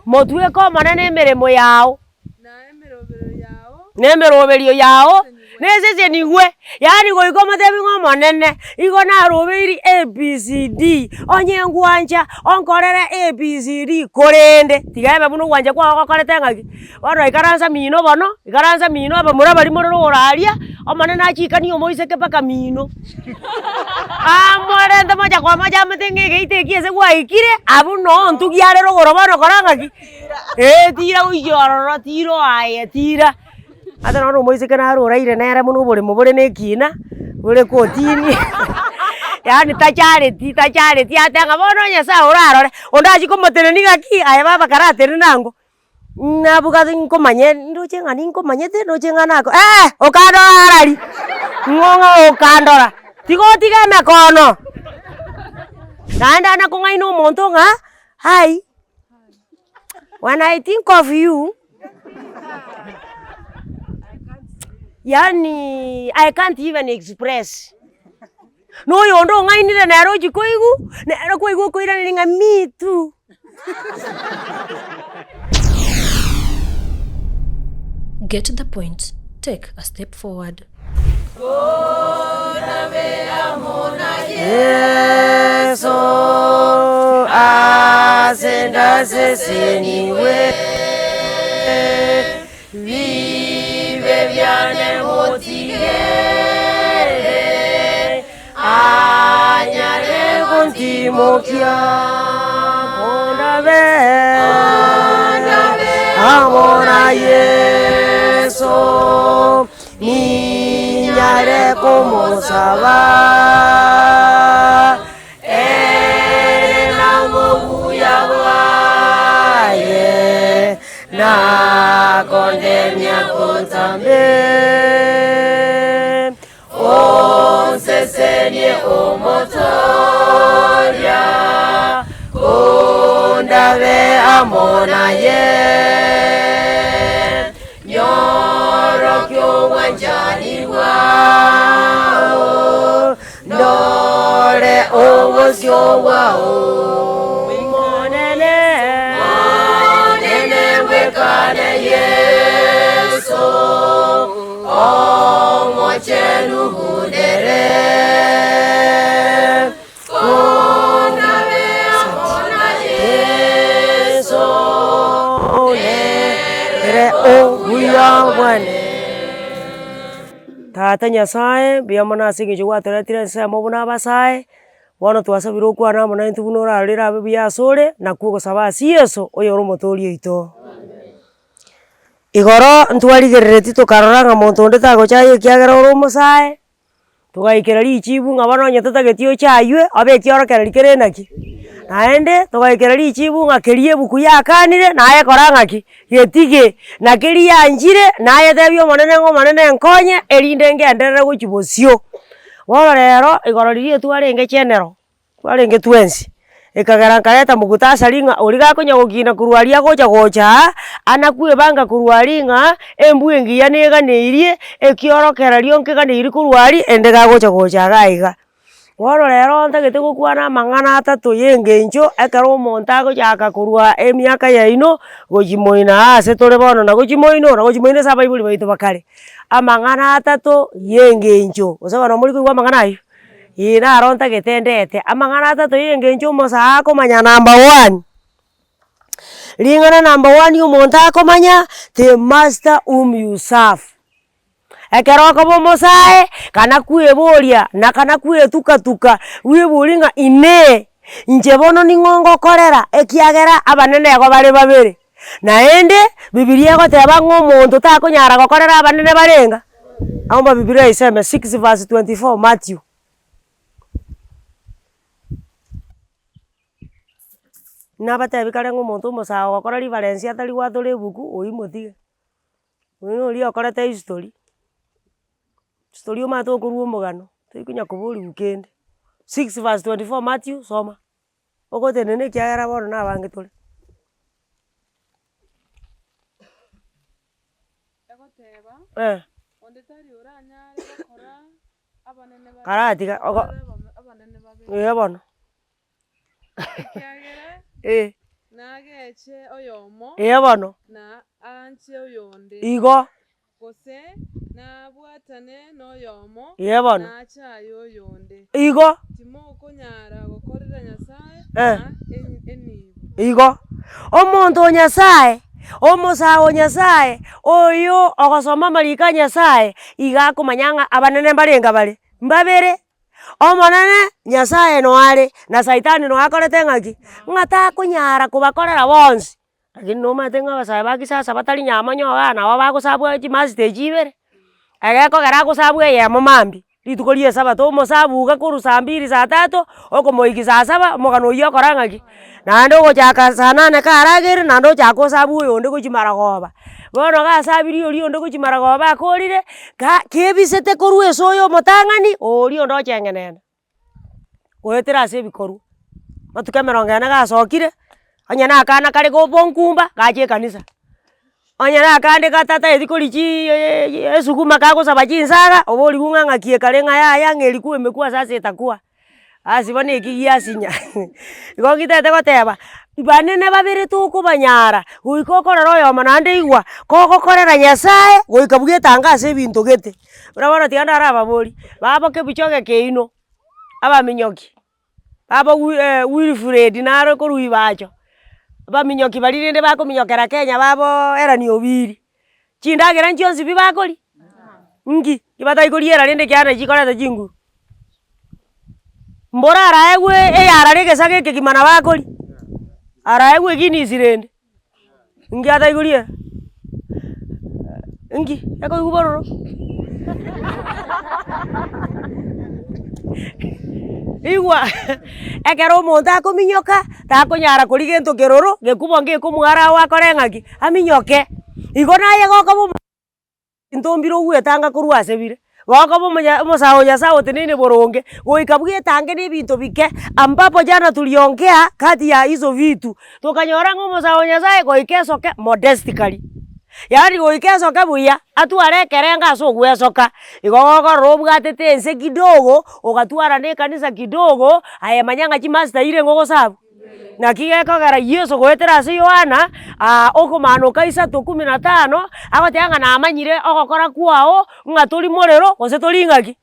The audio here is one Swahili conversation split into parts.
motue ko manene emeremo yao nemeroberio yao nesese nigwe yani goiko matebi ng'o monene igo narobeiri ABCD onye ngwanja onkorere ABCD korende tigaebe buno gwanja kwao gokorete ng'aki bono ikaransa mino bono ikaransa mino aba murabari mororo oraria omonene achikani omoiseke mpaka mino amorente moja kwa moja amotenge geiteki ase gwaikire abu no ntugiare rogoro bono kora ng'aki tira goiyororo tiro aye tira ata nono omoiseke naroraire nere muno oboremo bore na ekina bore kotini yani tachareti atenga bono nyasaye orarore onde achi komoteneni ng'aki aye baba karateri nango nabuga nkomanye ndoche ng'ani nkomanyete ndoche ng'anako okandora arari ng'ong'o okandora tigotiga emekono naende anakong'aina omonto ng'a hi when I think of you yani I can't even express noyondo ong'ainire nero ochikoigu nero koigu okoiraneri ng'a me too Get to the point. Take a step forward. Yeso asenda seseniwe vive viane motigere anyare contimokia kondabe amona Yeso niñare como saba buye na condemnia contambe on se senie o motoria kondave amona ye nyoro kyo wanjani wao ndore owosyo wao Yeso omo chenu budere konave amona Yeso ere oguyawane Tata Nyasaye biamona asingicho gwatoretire nsemo buna abasaye bono twasabire okwana mona intu buno orarire abe biasore nakwo ogosaba ase Yeso oyo ore omotori oito igoro ntwarigerereti tukarora ng'a monto onde tagochaya ekiagera ore omosae togaikera richibu ng'a bono onye totageti ochaywe obe ekiorokera kere naki naende togaikera richibu ng'a keria ebuku yakanire naye kora ng'aki getige naki rianchire naye tebia omonene ng'a omonene nkonye erinde ngenderere gochia bosio bono rero igoro riria twarenge chenero twarenge twensi ekagera nkareta mogutasari ng'a oria gakonya gokina korwa aria agocha gocha anakwebanga korwa aria ng'a embwe engiya neganeirie ekiorokera rionke eganeirie korwa aria ende gagocha gocha iga bono rero ntagete gokwana amang'ana atato ya engencho ekero omonto agochaka korwa emiaka yaino gochia moino ase tore bono na gochia moino ase abaibori baito bakare amang'ana atato ya engencho gose bono mori koigwa amang'ana aywo naro ntagete ndete amang'ana atato ya engencho omosae akomanya number one ring'ana number one omonto akomanya the master whom you serve ekero okoba omosae kana kweboria na kana kwetukatuka webori ng'a ine inche bono ning'o ngokorera ekiagera abanene igo bare babere naende bibiria egoteba ng'a omonto takonyara gokorera abanene barenga amba bibiria iseme 6:24 Matthew nabatebi kare ng'a omonto omosae ogokora reference atari gwatora ebuku oimotige oino oria okorete history omanyete okorwa omogano toikonya koboriwa kende 6:24 Matthew soma ogotenena ekiagera bono na abange tore karatiga bono nageche oyomo bono na anche oyonde igo gose nabwatane noyomo bono nachaye oyonde igo timokonyara gokorera Nyasaye Eh. na enibo igo omonto Nyasaye omosawo Nyasaye oyo ogosoma marika Nyasaye iga akomanyanga abanene mbarenga bare mbabere omonene Nyasaye noare na saitani noakorete ng'aki ng'atakonyara kobakorera bonsi lakini nomanyete ng'a abasae ba kisasa batari nyamonyo iga nabo bagosabwa chimastage ibere egekogera agosabwa eyemo mambia rituko ria esabato omosabu iga korwa saa 2 saa 3 okomoiki saa 7 omogano oywo okora ng'aki naende ogochaka saa 8 karagere naende ochaka osabu oyonde gochia maragoba bono gasabiri oria onde gochia maragoba akorire kebisete korwa ase oyo omotang'ani oria onde ocheng'enene goetera ase ebikorwa matuko 40 gasokire onye na akana kare gopa nkumba gacha ekanisa onye na akande gatataeti korichi esuguma kagosaba chinsaga oboriwu ng'a ng'aki ekare ng'a yaya ng'a erikwa emekwa sasa etakwa ase bono eki giasinya igo ngitete goteba banene babere tokobanyara goika okorera oyomo naende igwa kogokorera Nyasaye goika bwetanga ase ebinto gete buna bono tiga ndare ababori babo Kipchoge Keino abaminyoki abo Wilfred naro korwa ibacho abaminyoki baria rende bakominyokera Kenya babo Ellen Obiri chindagera nchionsi pi bakori nki kibatai koriera rende kiana chikorete chinguru mbora araegwe eyara regesa geke gima bakori araegwe Guinness rende nki atai koriera nki ekoigwa bororo igwa ekero omonto akominyoka takonyara kori gento keroro gekubwa ngekomwara akore ng'aki aminyoke igo naye gokoba ntombire ogwetanga korwa ase bire gokoba omosago Nyasaye oteneine boronge goika bwetange na ebinto bike ambapo jana tuliongea kati ya hizo vitu tukanyora ng'a omosago Nyasaye goika esoke modestically yaani goika esoke buya atware ekerenga ase ogwesoka igo gokorora obwatete ense kidogo ogatwara na ekanisa kidogo aye manya ng'a chimaster ire ngogosabu naki gekogera Yeso goetera ase Yohana okomanuka 3:15 agoteba ng'a namanyire ogokora kwao ng'a tori morero gose tori ng'aki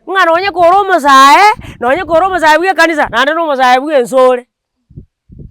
ng'a nonye kore omosae nonye kore omosae bwa ekanisa naende na omosae bwa ensore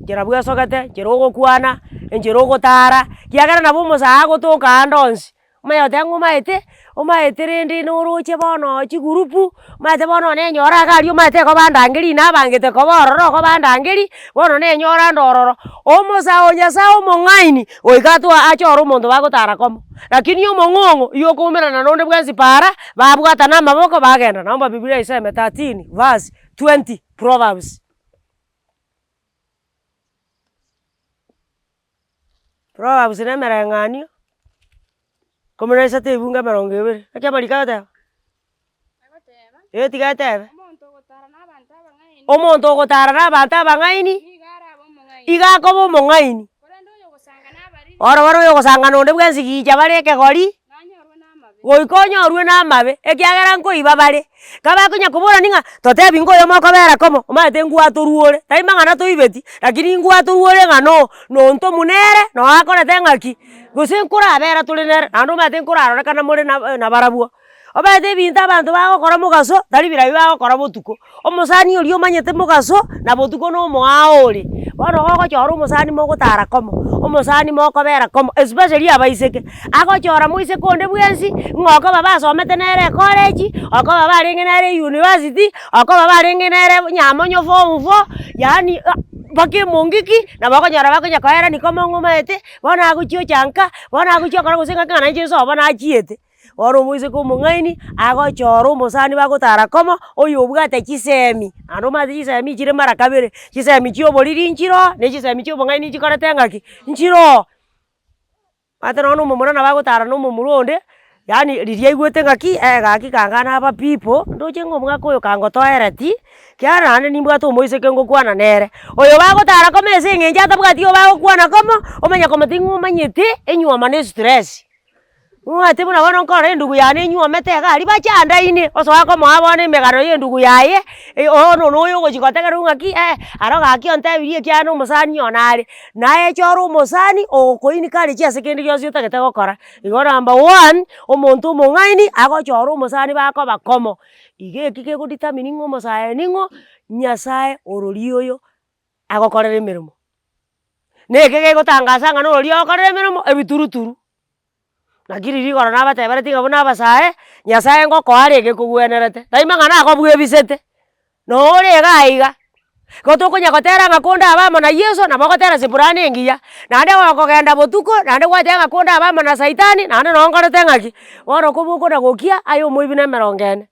nchera bwesogete nchera ogokwana enchera ogotara kiagera nabo omosae agotoka ande onsi omanye goteba ng'a omaete rende noroche bono chigurupu omaete bono nenyora iga aria omaete igo bandangeri nabangete koba ororo igo bandangeri bono nenyora ande ororo omosago Nyasaye omong'aini goika achore omonto bagotara komo lakini omong'ong'o igo okoumerana nonde bwensi para babwatana amaboko bagenda naomba Biblia iseme 13 verse 20 Proverbs na emereng'anio 13 ebunga 20 eki amarika goteba tiga etebe omonto ogotara na abanto abang'aini iga akoba omong'aini oro bono oyo ogosangana onde bwensi gicha bare ekegori goika onyorwe na amabe ekiagera nkoiba bare kabakonya koborani ng'a totebi ngoyo mokobera komo omaete ngwatoruore tari mang'ana toibeti lakini ngwatoruore ng'a nonto munere noakorete ng'aki gose nkorabera tore nere naende omaete nkorarorekana more na barabwo omaete ebinto abanto bagokora mogaso tari birai bagokora botuko omosani oria omanyete mogaso na botuko na omoao ore bono gogochora omosani mogotara komo omosani mokobera komo especially abaiseke agochora moiseke onde bwensi ng'okoba basomete nere ecollege okoba barenge nere university okoba barenge nere nyamonyo form 4 yaani mpaka emongiki nabo okonyora bakonya koerani komo ng'omaete bono agochiocha nka bono agochiokora gose ng'aki ng'ana inche nsobo nachiete bono omoiseke omong'aini agochora omosani bagotara komo oyo obwate chisemi naende omaete chisemi chire mara kabere chisemi chia oboriri nchiro na chisemi chia obong'aini nchikorete ng'aki nchiro mate nono omomura nabo agotara na omomura onde yaani riria aigwete ng'aki gaki kanga naba people ndoche ng'a omwaka oyo kangotoereti kiara naende nimbwate omoiseke ngokwana nere oyo bagotara komo ase eng'encho atabwati oyo bagokwana komo omanya komoting' omanyete enywoma na estress Mwate muna bono nkore ndugu yane nyuo metega ari bachanda ine osoa ko mwabone megaro ye ndugu yaye ono noyo gochikotegera ngaki aroga ki ontebirie kiano umusani onare naye choro umusani okoini kari chia sekendi gyosi utagete gokora igo number 1 omonto omong'aini agochora umusani bako bakomo ige eki gegodetermine ng'o omosae ning'o Nyasaye orori oyo agokorera emeremo neke gegotangasa ng'a norori ogokorera emeremo ebituruturu lakini rigoro nabatebereti ng'a buna abasae Nyasaye ngokoa rege kogwenerete taima ng'a nakobua ebisete nore iga iga igo tokonya gotera ng'a konde abamo na Yeso nabo ogotera sipurana engiya naende gokogenda botuko naende gwateba ng'a konde abamo na Saitani naende noo nkorete ng'aki bono kobokona gokia aye omoibi na 40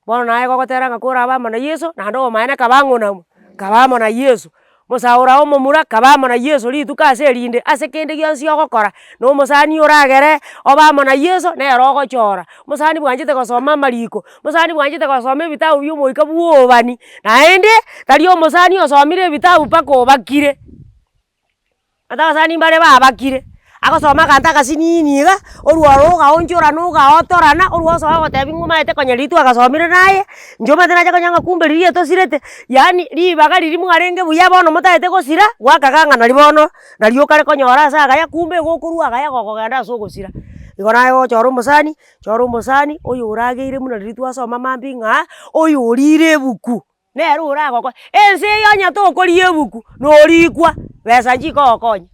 bono naye gogotera ng'a kore abamo na Yeso naende omomaene kabang'unamwa kabamo na Yeso mosaura omomura kabamo na Yeso rituko ase erinde ase kende gionsi ogokora na omosani oragere obamo na Yeso nero ogochora omosani bwanchete gosoma amariko omosani bwanchete gosoma ebitabu bia omoika bwa obani naende tari omosani osomire ebitabu mpaka obakire ata abasani mbare babakire agosoma ganta agasiniini iga orwaro ogaonchorana ogaotorana orwa osoa gotebi ng'omaete konya ritu agasomire naye nchomate nache konya ng'a kumbe riria etosirete yaani ribaga riria mwarenge buya bono motaete gosira gwakaga ng'a nari bono nari okare konyora ase agaya kumbe gokorwa agaya gokogenda ase ogosira igo naye gochora omosani oyo orageire buna riria twasoma mambia ng'a oyo orire ebuku nere oragokora ense eye onye tokoria ebuku norikwa besa nchi kogokonya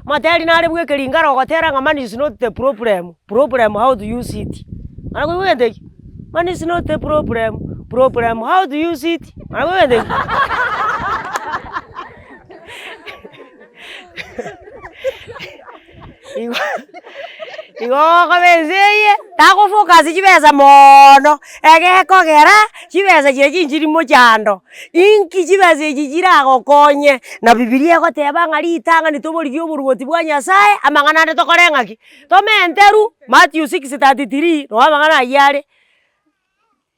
materi nare bwekeri ngaro gotera ng'a money is not the problem how to use it ana kwende money is not the problem how to use it ana kwende igo kabezeye tago focus chibesa mono egekogera chibesa chire chinchiri mochando inki chibesa echi chiragokonye na Bibilia egoteba ng'a ritang'ani toborigie oboruoti bwa Nyasaye amang'ana ande tokore ng'aki tomenteru Matthew 6:33 no amang'ana ayia are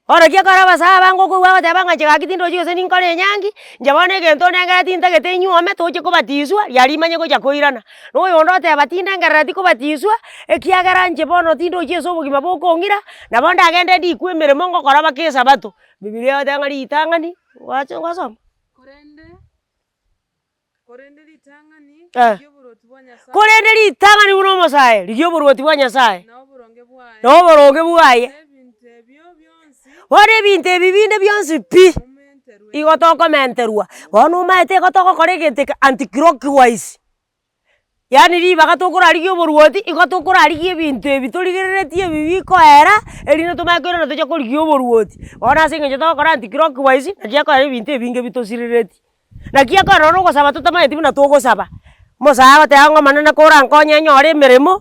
oro kiakora abasae abangokoigwa bagoteba ng'a chegaki tindochi gose ninkore enyangi inche bono egento onengereti ntagete nyuome toche kobatiswa riari manye gocha koirana na oyonde oteba tindengereti kobatiswa ekiagera inche bono tindochi ase obogima bokong'ira nabo ndagende ndikwa emeremo ngokora mpaka esabato Bibilia egoteba ng'a ritang'ani gwasoma korende ritang'ani rigia oboruoti bwa Nyasaye korende ritang'ani buna omosae rigia oboruoti bwa Nyasaye na oboronge bwaye na oboronge bwaye ebinto ebio bionsi bono ebinto ebi binde bionsi pi omenterwe igo tokomenterwa bono omaete igo togokora egente anti-clockwise yaani ribaga tokorarigia oboruoti igo tokorarigia ebinto ebi torigereretie ebi bikoera erinde tomae koirana toche korigia oboruoti bono ase eng'encho togokora anti-clockwise naki ekoera ebinto ebinge bitosirereti naki ekoera noro ogosaba totamaeti buna togosaba omosae agoteba ng'a omonene kora nkonye nyore emeremo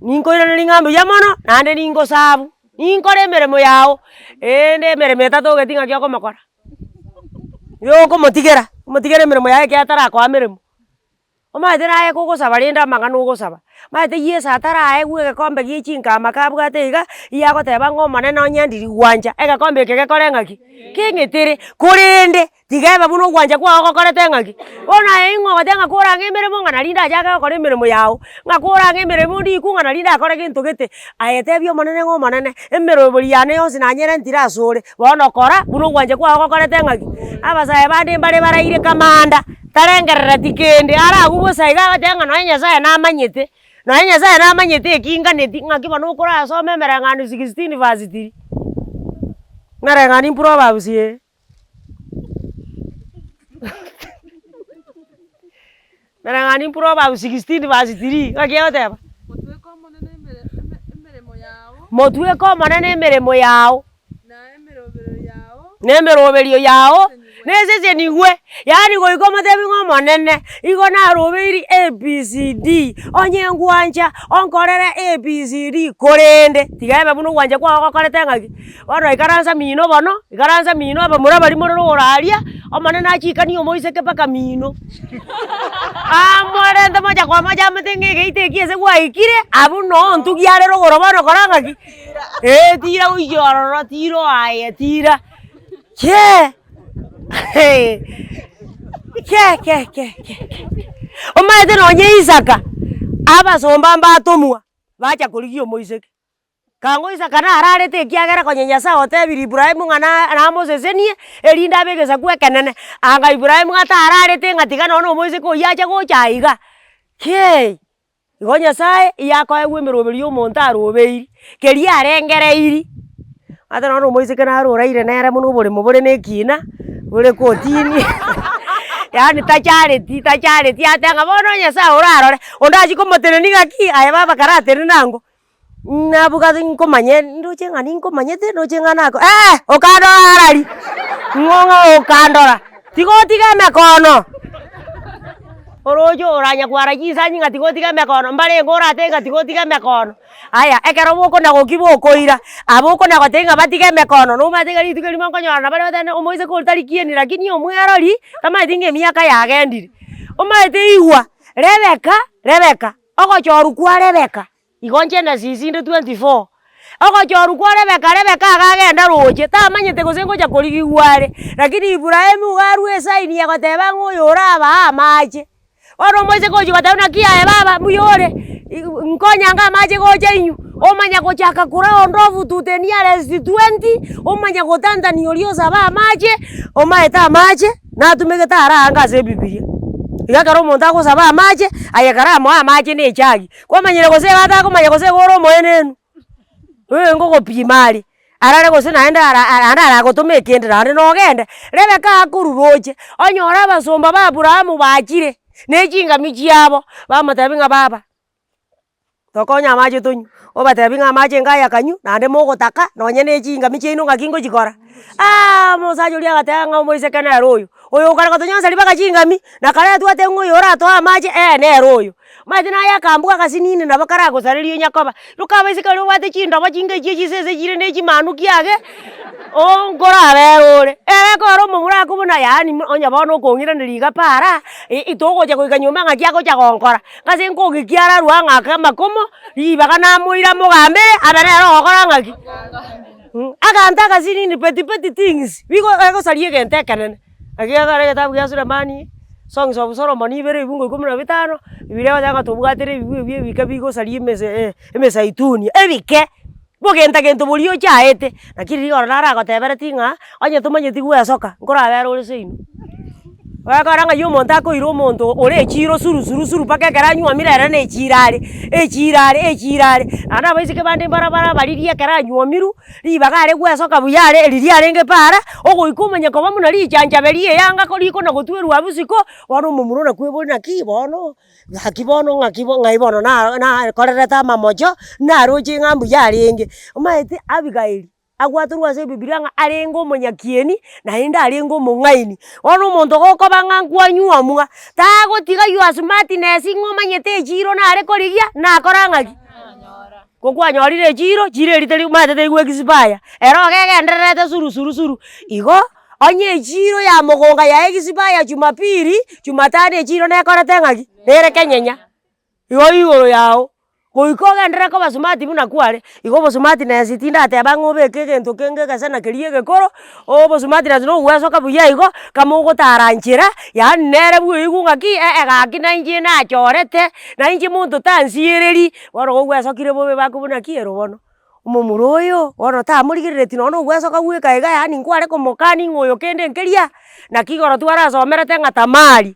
ninkoiraneri ng'a mbuya mono naende ningosabu ninkore emeremo yao ende emeremo etatogeti ng'aki okomokora yokomotigera omotigera emeremo yaye ki atarakoa emeremo omaete naye kogosaba rende amang'ana ogosaba maete Yeso ataraegwa egekombe gia chinkama kabwate iga iye agoteba ng'a omonene onyendiri gwanja egekombe eke gekore ng'aki keng'etere korende tiga ebe buna ogwanja kwago gokorete ng'aki bono aye ing'o ogote ng'a koranga emeremo ng'a nari ndachake gokora emeremo yao ng'a koranga emeremo ndikwa ng'a nari ndakore gento gete aye tebi omonene ng'a omonene emeremo yane yonsi nanyerentire asore bono kora buna ogwanja kwago gokorete ng'aki abasae bande mbare baraire kamanda tarengerereti kende arabu bosa iga agoteba ng'a nonya Nyasaye namanyete nonya Nyasaye namanyete ekinganeti ng'aki bono okorasoma emereng'anio 16 verse 3 ng'areng'ani Proverbs mereng'ani Proverbs 16 verse 3 ng'aki egoteba otweka omonene emeremo yao motweka omonene emeremo yao na emerobero yao na emeroberio yao neseseniwe yaani goika omotebi ng'a omonene igo narobeiri ABCD onye ngwanja onkorere ABCD korende tiga ebe buna ogwanja kwago gokorete ng'aki bono ikaransa mino bono ikaransa mino aba mura bari morore oraria omonene achikani omoiseke mpaka mino amorente mocha kwa mocha amotenge egeiteki ase gwaikire abu no ntugiare rogoro bono kora ng'aki tira goiyororo tiro aye tira che ke omaete nonye Isaka abasomba mbatomwa bacha kurigio moiseke. Kangoisa kana ararete ekiagera konyenyasa otebiri Ibrahimu ng'ana namosesenie erinda abegesa kwekenene. Anga Ibrahimu ng'ata ararete ng'atiga nono moiseke oyache gocha iga. Kei, igo Nyasaye yakoegwa emeroberi ya omonto arobeiri, keria arengereiri. Ate nono moiseke naroraire nere mono oboremo bore na ekina, bore kotini. Yani tachareti ate ng'a bono Nyasaye orarore, onde achi komoteneni ng'aki, aye baba karateri nango. Nabuga nkomanye ndoche ng'ani nkomanyete ndoche ng'ana ako. Okandora arari. Ng'ong'o okandora. Tigotiga emekono. Orojo oranya kwara chisanyi ng'ati gotiga emekono. Mbare ngorate ng'ati gotiga emekono. Aya, ekero bokona gokibokoira. Abokona gotenga batiga emekono. Nomate gari tukeri monkonyora na bare batane omoise ko tari kieni lakini omwerori tamaite nge miaka yagendire. Omaite igwa. Rebeka. Ogochoru kwa Rebeka. Igonche na sisinde 24. Ogochoru kwa Rebeka agagenda roche. Tamanyete gose ngocha korigigware. Lakini Ibrahimu garwe saini yagoteba ng'oyo oraba amache. Oro moise koji gotebuna kiaye baba muyore. Nkonyanga amache gocha inyu. Omanya gochaka kura ondovu tutenia resti 20. Omanya gotandani orio saba amache. Omaeta amache. Natumegeta aranga se Biblia. Igakara omonto agosaba amache, ayekara amoa amache na echagi. Kwamanyire gose bata komanya gose goro moenenu. Ngogopima ari. Arare gose naende aragotoma ekende nare nogende. Rebeka akururoche. Onyora abasomba ba Aburahamu bachire. Nechingami chiabo. Bamotebi ng'a baba. Tokonya amache tonyu. Obatebi ng'a amache ngaya kanyu. Nande mogotaka. Nonye nechingami chiaino ng'aki ngochikora. Mosacha oria agateba ng'a omoiseke nere oyo. Oyo okare gotonyonsari baka chingami. Na kare twate ng'oyo oratoa amache nere oyo. Maete naye akambuga kasinini nabo karagosareria Nyakoba. Rukabaiseke ore obwate chindobo chinga ichi echisese chire na echimanu kiage. Nkorabere ore. Koro omomura akobuna yani onya bono okong'iraneria iga para. Itogocha goika nyomba ng'aki agocha gonkora. Gase nkogikiara rwa ng'aka amakomo. Ribaga namoira mogambe. Abe nere ogokora ng'aki. Aganta kasinini petty things. Bigo egosaria egento ekenene. Agiagara getabu gia Sulemani. Songs of Solomon ibere ibungo 15. Biblia yanga tobwatire bibwe bike bigosaria emesaituni. Ebike. Bogenta gento borio chaete. Nakiri rigoro naragotebere ting'a. Onye tomanyeti gwesoka. Nkorabere ore seino. Wakaranga yo omonto akoira omonto ore echiro suru paka ekera nyuamire na echirare. Anda abaiseke bande barabara baririe ekera nyuamiru. Ribaga are gwesoka buyare riria arenge para. Ogoika omanya koba muna richanchaberie yanga koriko na gotwerwa busiko. Bono omomuro nakwebori naki bono. Ng'aki bono ng'ai bono na korereta amamocho. Naroche ng'ambu yarenge. Omaete Abigaili. Agwaturwa ase Biblia ng'a arenge omonyakieni naende arenge omong'aini. Bono omonto gokoba ng'a nkwanyuamwa. Tagotiga your smartness ng'omanyete echiro nare korigia nakora ng'aki. Kokwanyorire echiro erite maete teigwa expire. Ero gegendererete suru. Igo onye echiro ya mogonga ya expire Jumapili, Jumatano echiro nekorete ng'aki. Nere kenyenya. Igo igoro yao. Goiko gendere koba smart buna kware. Igo bo smartness tinda teba ng'obeke egento kenge gasana kerie gekoro. Obo smartness no gwesoka buya igo kamo gotaranchera. Yani nere bwigu ng'aki gaki na inji nachorete. Na inji muntu tansiereri. Bono gwesokire bobe bakobuna kiero bono. Omomuro oyo bono tamorigerereti nono gwesoka gweka iga yani nkware komokani ng'oyo kende nkeria. Na kigoro twarasomerete ng'a Tamari.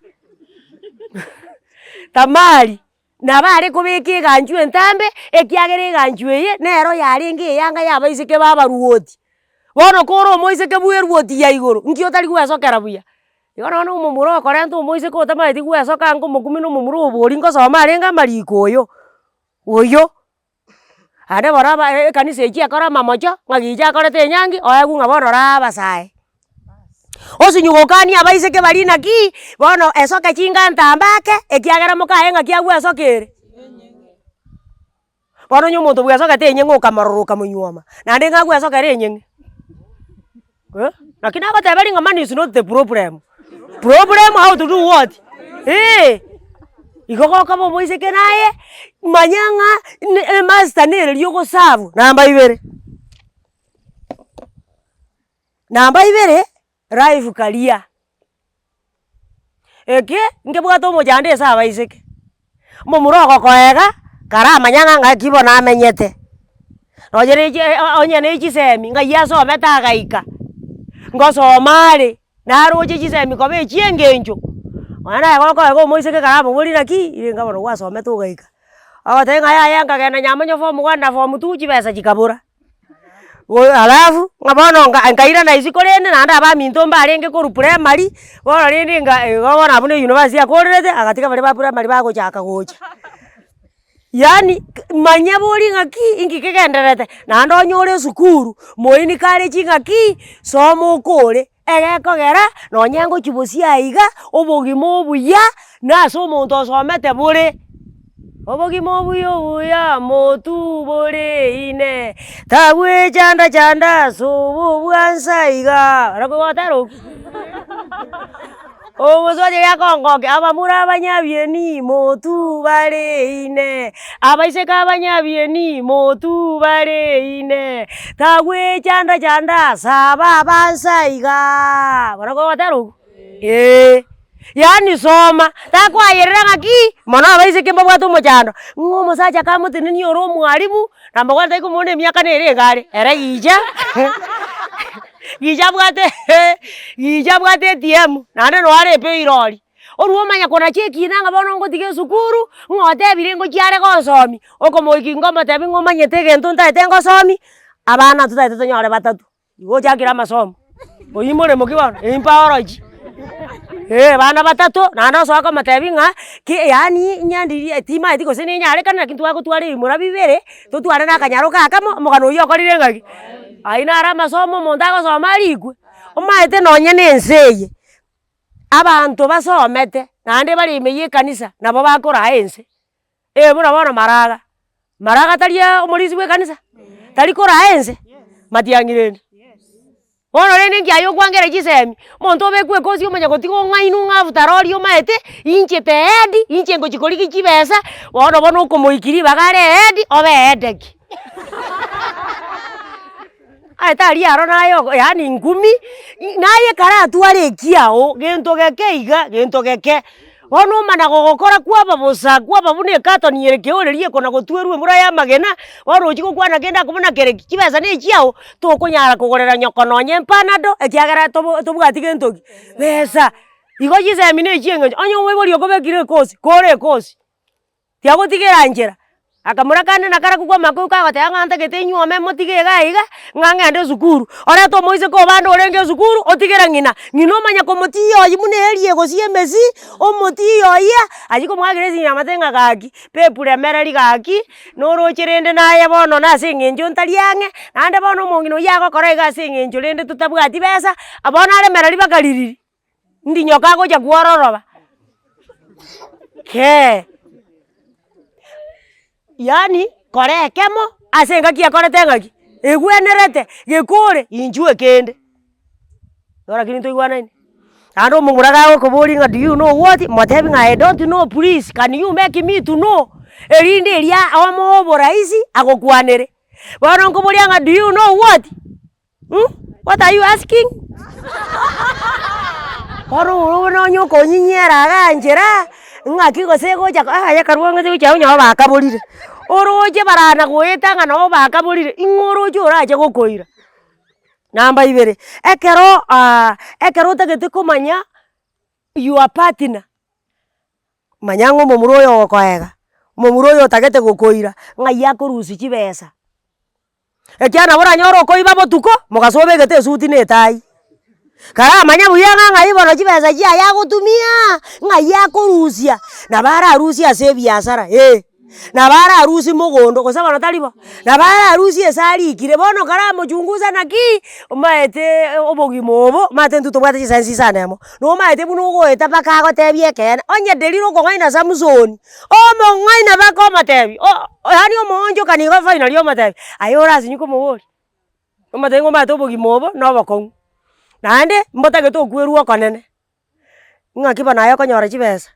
Tamari. Nabare kobeka eganchu entambe ekiagera eganchu eye nero yarenge eyanga yabaiseke babaruoti. Bono koro omoiseke bweruoti ya igoro nki otari gwesokera buya. Igo nono omomuro okorenta omoiseke otamaeti gwesoka nkomokumi na omomuro obori nkosoma arenge amariko oyo. Ande bono ekanisa echi ekora amamocho ng'a gicha akorete enyangi oegwa ng'a bono rabasae. Osinyugokani abaiseke bari naki bono esoke chinga ntambake ekiagera mokae ng'aki agwesokere. Bono onye omonto bwesokete enyeng'e okamaroroka monyuoma. Naende ng'a gwesokera enyeng'e. Lakini agoteberi ng'a money is not the problem. Problem how to do what? Igo gokoba omoiseke naye manya ng'a master nereri ogosabu namba ibere. Life career. Eke nkebwate omojande ase abaiseke. Omomuro ogokoega kara manyanga ngakibo na amenyete nojereje onye ne chisemi ngaiyaso meta gaika ngosomari naroje chisemi kobe chiengenjo wana goko moiseke kara muguri naki irenga bono wasome tu gaika awatenga yanga gena nyamanyo form 1 na form 2 chibesa chikabura alafu ngabono ngaira na isikorene na anda ba minto mbarenge ko primary wora rindi ngona abune university akorete agatika bale ba primary bago chaka gocha yani manyabori ngaki ingikegenderete na ndo nyore sukuru moini kare chingaki somo kore egekogera no nyango chibusia iga obogimo obuya na so muntu somete bure obogimo obuya motu bure ine tabwe chanda so bwansa iga rako wataro omusoje yakongoke abamura abanyabieni motu bare ine abaiseka abanyabieni motu bare ine tabwe chanda saba bansa iga rako wataro yani soma takwayerera ngaki mona abaiseke mbabwato mochando ngomo sacha kamuti ni oro mwalimu namba kwata iko mone miaka nere ngare era gija gija bwate TM nande no are pe irori oruo manya kona cheki nanga bono ngotige sukuru ngote birengo chiare gosomi okomoiki ngoma tebi ngomanyete gento ntaite ngosomi abana tutaite tonyore batatu igo chakira masomo oyimore mokibano empoweraji bana batatu nando soka matebinga ki yani nyandiri tima etiko sene nyare kana kintu wako tware mura bibere to tware na kanyaro kaka mogano yo korire ngaki aina ara masomo mondago somarigwe omaete nonye nenseye abantu basomete nande bari meye kanisa nabo bakora ense bura bono maraga taria omorisi we kanisa tari kora ense matiangirende bono rende ngiayo kwangere chisemi monto obekwe kosi omanya gotigo ng'ainu ng'afuta rori omaete inchete edi inche ngochikoriki chibesa bono okomoikiri bagare edi obe edeki aetari aro nayo yani ngumi naye kara atware ekiao gento geke iga gento geke bono omana gogokora kwaba bosa kwaba bune katoni yereke orerie kona gotwerwe mura ya magena warochi gokwana kenda kubona kere kibesa ne chiao tokonyara kugorera nyoko nonye mpanado ekiagera tobwati gentoki besa igo chisemi ne chiengenyo onyo webori okobekire kosi kore kosi tiagotigera njera akamura kane nakara kugwa makuru kagote ang'anta gete nyuome motige gaiga ng'ang'ende sukuru ore to moise ko bando orenge sukuru otigera ng'ina omanya komotiyo yimune erie gosie mesi omotiyo ya ajiko mwagire sinya matenga gaki pepure mereri gaki norocherende naye bono nase ng'enjo ntariang'e nande bono omong'ina yago kora igase ng'enjo rende tutabwati besa abono are mereri bakaririri ndinyoka gocha kwororoba ke yani kore kemo ase ngaki akorete ngaki egwenerete gekore injue kende ora kini to igwanaini ando munguraga okobori nga do you know what motebi nga I don't know please can you make me to know erinde eria omo boraisi agokwanere bono nkobori nga do you know what what are you asking oro no nyoko nyinyera ganjera ng'aki gose gocha aya karwange gocha onyo bakaborire oroje barana goetanga no bakaborire ing'oroje orache gokoira namba 2 ekero tagete komanya your partner manyango momuroyo okoega momuroyo tagete gokoira ng'ai akorusi chibesa ekiana bora nyoro koiba botuko mogasobe gete suti netai kara manya buya ng'ai bono chibesa chia yagotumia ng'ai yakorusia na bara arusia ase biasara na bara arusi mogondo gosaba natalibo na bara arusi esari ikire bono kara mochunguza naki maete obogimo obo mate ntuto bwate chisensi sanemo no maete buno goeta baka gotebie kene onye deriro kong'aina Samsoni omo ng'aina bako matebi yani omonjo kaniga final yo matebi ayora sinyuko mobori omatengo mate obogimo obo no bokong nande mbotage to kweruo konene ng'aki bana yo konyora chibesa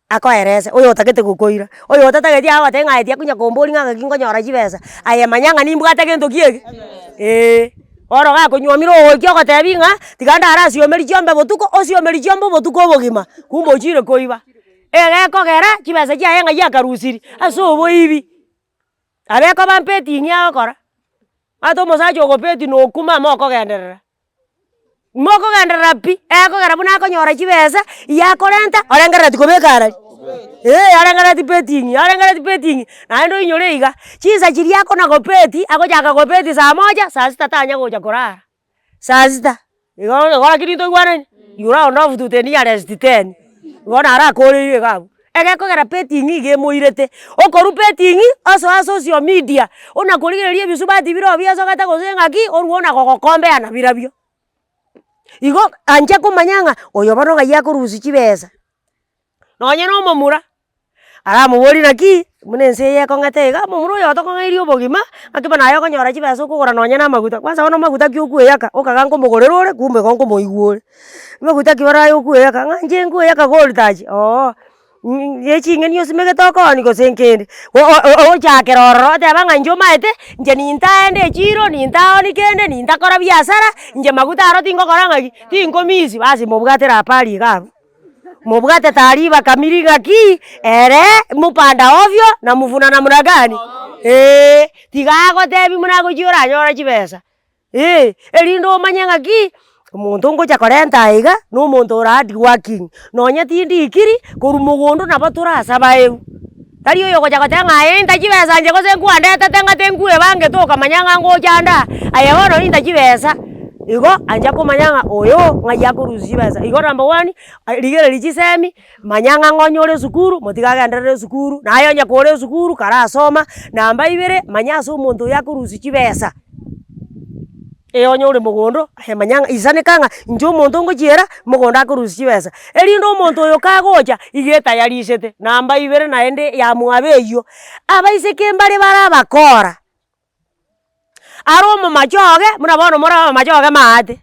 akoerese oyo otagete gokoira oyo otatagete agote ng'aetia kunya kombori ng'aki nkonyora chibesa aye manyang'a nimbwate gento kiege oro gakonyuomire ogoiki ogotebi ng'a tiga ndara asiomeri chiombe botuko osiomeri chiombe botuko obogima kumbe ochire koiba kogera chibesa chiaye ng'a yakarusiri ase oboibi abeko bampetingi agokora ate omosacha ogopeti nokuma mokogenderera pi ekogera buna akonyora chibesa yakorenta orengereti kobeka arari arengereti petingi naende oinyore iga chisa chiria akona gopeti agochaka gopeti saa moja saa sita tanya gocha korara saa sita igo kiri toigwanani you round off to the nearest 10 igo naro akoreirie iga abwo egekogera petingi iga emoirete okoru petingi osoa social media onakorigereria ebisubati biro biasogete gose ng'aki orwo ona gogokombeana birabio igo anche komanya ng'a oyo bono iga yakorusia chibesa nonye na omomura aramobori naki buna ense eye ekong'ete iga omomura oyo otokong'airie obogima ng'aki bono naye okonyora chibesa okogora nonye na amaguta kwanza bono maguta ki okoeyaka okaga nkomogorera ore kumbe igo nkomoigwa ore maguta ki bono aye okoeyaka ng'a inche nkoeyaka gold touch eching'eni osimegete okoni gose nkende ochakera ororo oteba ng'a inche omaete inche nintaende echiro nintaoni kende nintakora biasara inche maguta aro tingokora ng'aki tinkomisi basi mobwate rapari iga abwo mobwate taariba kamili ng'aki ere mupanda ovyo na muvuna namna gani tiga agotebi muna gochi oranyora chibesa erinde omanye ng'aki omonto ngocha korenta iga na omonto ore hard working nonye tindikiri korwa mogondo nabo torasaba eu tari oyo gocha goteba ng'a nta chibesa inche gose nkwandetete ng'ate nkwe bangete okamanya ng'a ngochanda aye bono ninta chibesa igo ancha komanya ng'a oyo ng'a yakorusia chibesa igo number one rigereria chisemi manya ng'a ng'onye ore esukuru motigagenderera esukuru naye onye kore esukuru karasoma namba ibere manya ase omonto oyo akorusia chibesa onye ore mogondo manya ng'a isaneka ng'a inche omonto ngochiera mogondo akorusia chibesa erinde omonto oyo kagocha iga etayarisete namba ibere naende yamwabe eywo abaiseke mbare bare abakora aro omomachoge buna bono more omomachoge maate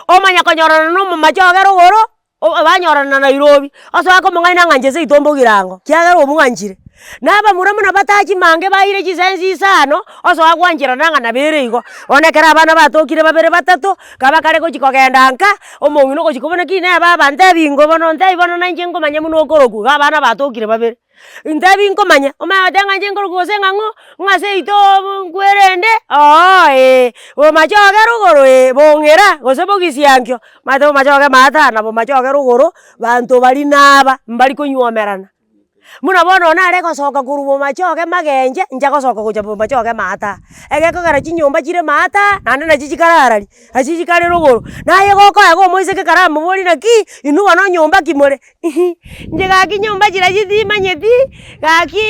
omanya konyorana na omomachoge rogoro banyorana Nairobi osoa komong'aina ng'a inche seito mbogirango kiagera obung'anchire na abamura muna batachi mange baire chisensi isano osoa gwanchirana ng'a nabere igo onekera abana batokire babere batato kaba kare gochi kogenda nka omong'ina ogochi kobona ki neba aba ntebi ingo bono ntebi bono na inche nkomanya muna okoroku iga abana batokire babere ntebi nkomanya omaete ng'a inche nkoroku gose ng'ang'o ng'a seito nkwerende omachoge rogoro bong'era gose bogisiankio mate omachoge maata nabo machoge rogoro banto bari naba mbari konywomerana muna bono nare gosoka korwa bomachoge magenche inche gosoka gocha bomachoge maata egekogera chinyomba chire maata naende nachi chikararari achi chikare rogoro naye gokoega omoiseke kara mobori naki inwe bono nyomba ki more inche gaki nyomba chira chitimanyeti gaki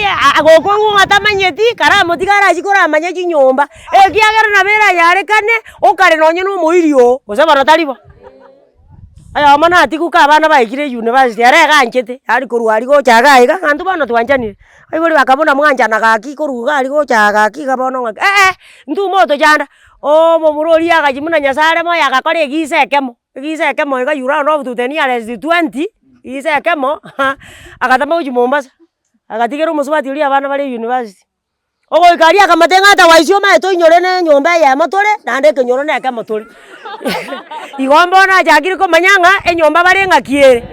gokong'u ng'a tamanyeti kara motigara achi koramanya chinyomba kiagera nabere ayarekane okare nonye na omoiri oo gose bono taribo ayomo natiguka abana baikire university ere eganchete ari korwa ari gochaga iga g'anto bono twanchanire aibori bakabona mwanchana gaki korwa iga ari gochaga gaki iga bono ng'aki ntuma otochanda omomura oria agachi buna nyasaye aremo yagakora egisa ekemo iga you round off to the nearest 20 egisa ekemo agatama gochi Mombasa agatigera omosubati oria abana bare university ogoika aria akamate ng'ata waisi omaete oinyore na enyomba eyemo tore naende ekenyoro na ekemo tore igo mbono achakire komanya ng'a enyomba bare ng'aki ere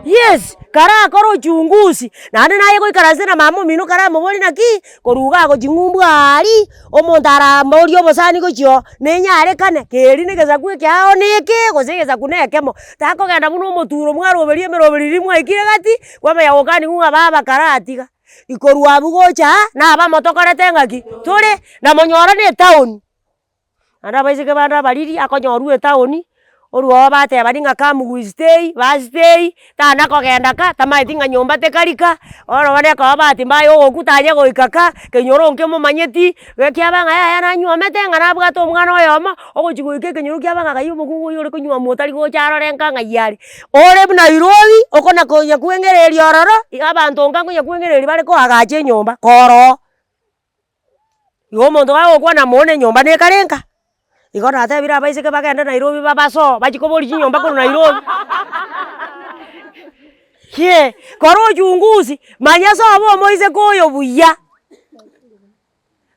yes kara akora ochunguzi naende naye goikaranse na mama omino kara mobori naki korwa iga agochi ng'umbu ari omonto arambori obosani gochio nenyarekane keri na egesaku ekiao neke gose egesaku na ekemo takogenda buna omoturo mwaroberi emeroberi mwaikire gati kwamanya gokanigu ng'a baba kara atiga ikorwa abwo gocha naba motokorete ng'aki tore na monyora na etaoni naende abaiseke bande abariri akonyorwa etaoni orwo bateba ng'a come we stay bastay tana kogenda ka tamaeti ng'a nyomba tekarika bono bono ekoba bahati mbaya ogoku tanya goika ka kenyoro nke momanyeti gekiaba ng'a yaya nanywomete ng'a nabwate omwana oyomo ogochi goika ekenyoro kiaba ng'a gai omokungu oyo ore konywomu otari gocha arorenka ng'ai are ore Nairobi okona konya kweng'ereria ororo abanto nka nkonya kweng'ereria bare koagacha enyomba koro igo omonto gagokwana mono enyomba nekarenka igo natebire abaiseke bagende Nairobi babaso bachi kobori chinyomba korwa Nairobi kora ochunguzi manya sobo omoiseke oyo buya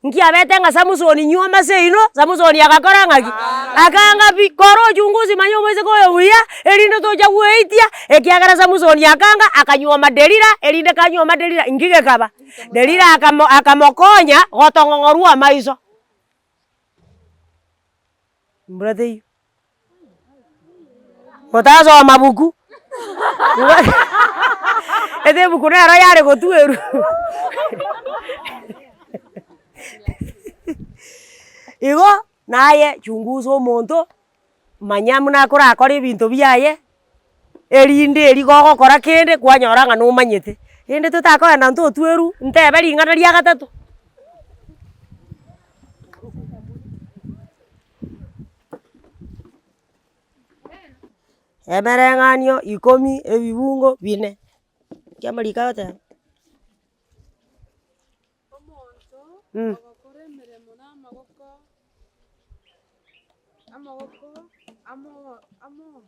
Nkia bete nga Samsoni nyoma seino Samsoni akakora ngaki akanga bi koro chunguzi manyo mweze koyo wiya erinde toja weitia ekiagara Samsoni akanga akanyoma Delila erinde kanyoma Delila ingige kaba Delila akamokonya gotongongorua maiso mbrate motazo mabuku ete buku nero yare gotueru igo naye chunguza omonto manya muna korakora ebinto biaye erinde rigogokora kende kwanyora ng'a nomanyete ende totakoenda ntotweru ntebe ring'ana ria gatatu emereng'anio 10 ebibungo 4 kiamarika yote agakora emeremo n'amaboko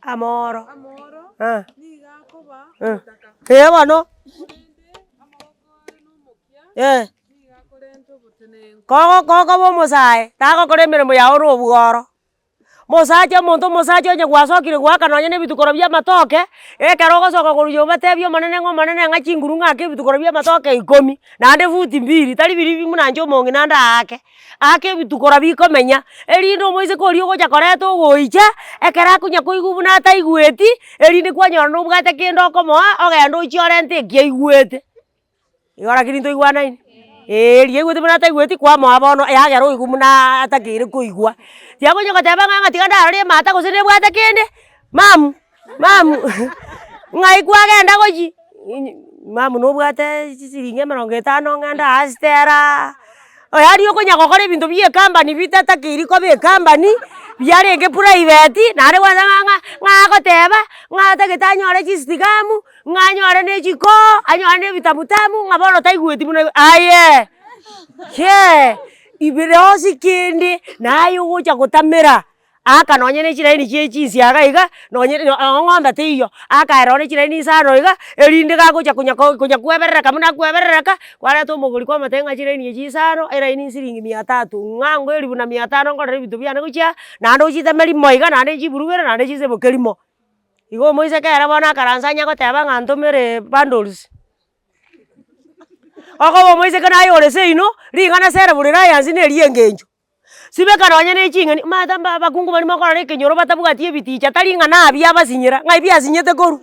amoro niga akoba bono niga akorenta obotenengo koko bomosae tagokora emeremo yago na obworo mosache omonto mosache onye gwasokire gwaka nonye na ebitukoro bia amatoke ekero ogosoka korwa obatebia omonene ng'a chinguru ng'ake ebitukoro bia amatoke 10 naende futi 2 tari biri bimuna nche omong'i naende ake ebitukoro bikomenya erinde omoise koria ogocha koreta ogoicha ekero akonya koigwa buna ataigweti erinde kwanyora nobwate kende okomoa ogenda oiche orente eki aigwete igo lakini ntoigwanaine ria aigwete buna ataigweti kwamoa bono yagera oigwa buna atakeire koigwa tiakonya goteba ng'a tiga ndarore emata gose nebwate kende mamu ng'ai kwagenda gochi mamu nobwate chisiringi 50 ng'enda astera oyari okonya gokora ebinto bia ekambani bitatakeiri koba ekambani biarenge private naende kwanza ng'a agoteba ng'a atagete anyore chisitigamu ng'a anyore na echiko anyore na ebitamutamu ng'a bono taigweti buna aye ibere osi kende naye ogocha gotamera aka nonye na echiraini chia chisiaga iga nonye ng'ombe teiyo akaera ore echiraini isano iga erinde gagocha konya kweberereka buna kweberereka kwareta omogori kwamate ng'a chiraini echi isano eraini nsiringi 300 ng'ango eri buna 500 nkorera ebinto biane gochia naende ochitemerimo iga naende chiburugere naende chisebokerimo igo omoise kere bono akaransa anyagoteba ng'a ntomere bundles okoba omoise naye ore seino ring'ana sere bore rayansi neri engencho sibeka nonye na eching'eni mata bakungu bari mokorora ekenyoro batabwati ebiticha tari ng'ana abia abasinyera ng'ai biasinyete koru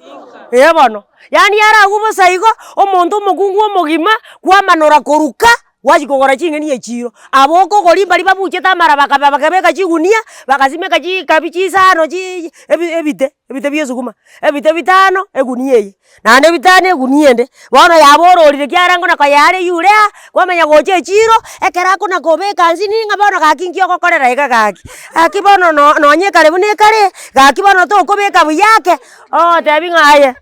bono yani aragu bosa igo omonto omokungu omogima kwamanora koruka gwachi kogora ching'eni echiro abo okogori mbari babuchete amara bakabeka chigunia bakasimeka chikabi chisano ebite bia esuguma ebite 5 egunia eye naende 5 egunia ende bono yabororire kiarango na koyare yurea kwamanya gocha echiro ekero akona kobeka nsini ng'a bono gaki nki ogokorera iga gaki bono nonye kare buna ekare gaki bono tokobeka buyake tebi ng'aye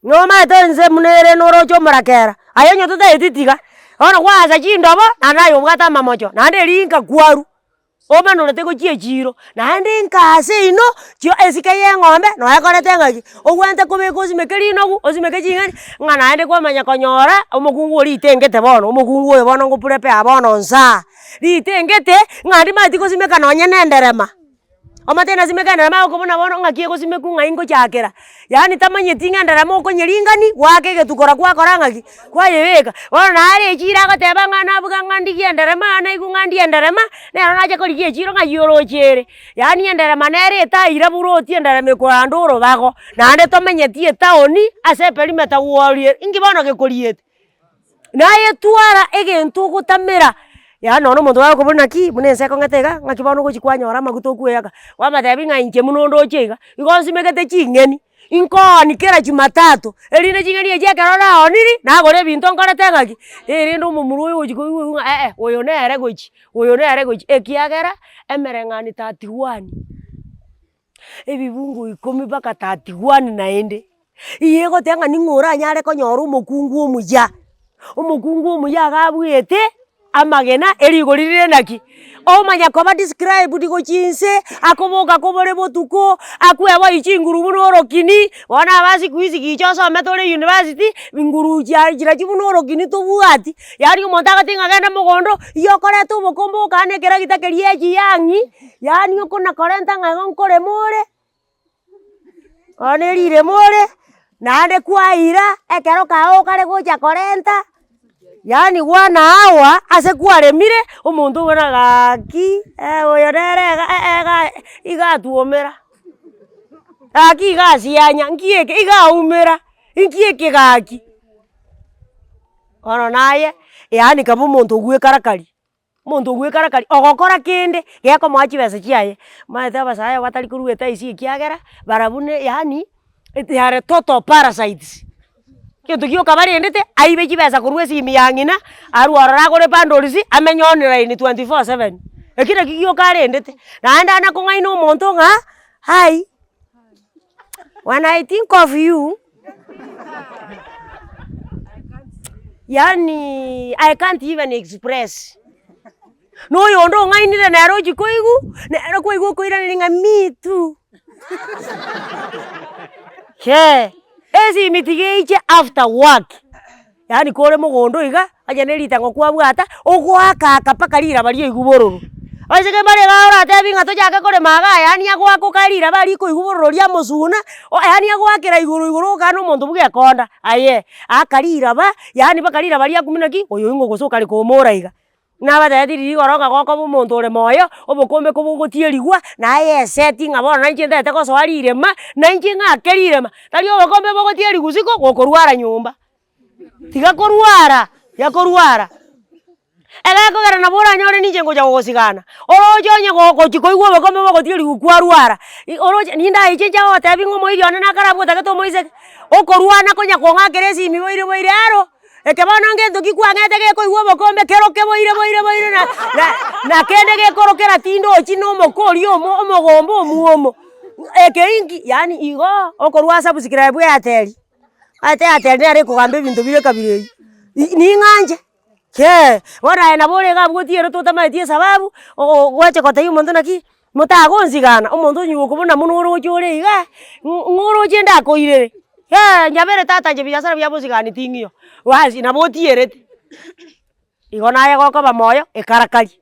nomaete nse munere norocha omorakera aye onye totaetitiga bono gwaasa chindobo naende naye obwate amamocho naende erinka kwaru omanorete gochia echiro naende nkase ino chio esike ya eng'ombe noekorete ng'aki ogwente kobeka osimeke rinogu osimeke ching'eni ng'a naende kwamanya konyora omokungu oyo ritengete bono omokungu oyo bono ngoprepare bono nsa ritengete ng'andi mati gosimeka nonye na enderema omate nasimeka enderema okobuna bono ng'aki egosimeku ng'ai ngochakera yaani tamanyeti ng'a enderema okonyeringani gwaka egetukora gwakora ng'aki kwayebeka bono nare echiro agoteba ng'a nabuga ng'a ndigie enderema naigu ng'a ndie enderema nero nacha korigia echiro ng'ai orochere yaani enderema nere etaire buru oti enderema ekoranda orobago naende tomenyeti etaoni ase eperimeta gworie inki bono gekoriete naye twara egento ogotamera yaani nono omonto agokobuna naki buna ense ekong'ete iga ng'aki bono ogochi kwanyora amaguta okweyaka wamatebi ng'a inche buna ondoche iga igo nsimegete ching'eni inkooni kera Jumatatu erinde ching'eni echi ekero naoniri nagora ebinto nkorete ng'aki erinde omomura oyo ogochi koigwa ng'a oyo nere gochi ekiagera emereng'ani 31 ebibungo 10 mpaka 31 naende iye egoteba ng'a ning'o oranyare konyora omokungu omuya iga abwete amagena erigorire naki omanya koba describe digo chinse akoboka kobore botuko akweba ichinguru bunorokini bona basi kuizi gichoso metore university inguru jira chibunorokini tobuati yani omonto agatinga genda mogondo yokore tu bokombo kane kera gitakerie chiyangi yani okona korenta ngaigo nkore more onerire more nande kwaira ekero kao kare gocha korenta yani wana hawa ase kwaremire omonto bona gaki oyo rere igatuomera gaki igasianya nkieke igaumera nkieke gaki ono naye yani kaba omonto gwekarakari ogokora kende gekomoa chibesa chiaye maete abasaye batari korueta isi ekiagera barabune yani they are total parasites kintu gioka barendete aibe chibesa korwa esimi ya ng'ina arwarora agore bundles amenye online 24/7 ekira gioka arendete naende ana kong'aina omonto ng'a hi when I think of you yani I can't even express noyo ndo ng'ainire nero chikoigu nero koigu koirana ng'a me too che ezi mitigeiche after work yani kore mogondo iga aja nerita kwabwata ogwakaka paka rira bari igubororo asike bare gaora tebi ngato jake kore maga yani agwako karira bari ko igubororo ria musuna yani agwakira iguru kana omonto buge konda aye akarira ba yani bakarira bari akuminaki oyo ingo gosoka ri komora iga nabathethiri goroka goko omonto ore moyo obokombe kobogotieriwa naye setting abona nanche ndete gosoarire ma nanche ng'akerire ma tari obokombe bogotieri gusiko gokorwara nyumba tiga korwara yakorwara egakogera nabora nyore ninche ngoja gogosigana oroche onye gochikoigwa obokombe bogotieri gukwarwara oroche ninda ichecha otebi ng'omo irione nakarabwota geto moiseke okorwana konya kong'akera esimi boire aro eke bono ngento kikwang'ete gekoigwa obokombe keroke boire na kende gekorokera tindo ochi na omokori omo omogombo omuomo eke inki yani igo okorwa subscribe Airtel Airtel nere kogamba ebinto bire kabire ning'anje ke bona ena bore gabwotiere totamaetie sababu gwache kotaiyo omonto naki motagonsigana omonto onyugo kobona mono oroche ore iga ng'oroche ndakoirere nyabere tata nche biasara bia bosigani ting'io wasi nabo otierete igo naye gokoba moyo ekarakari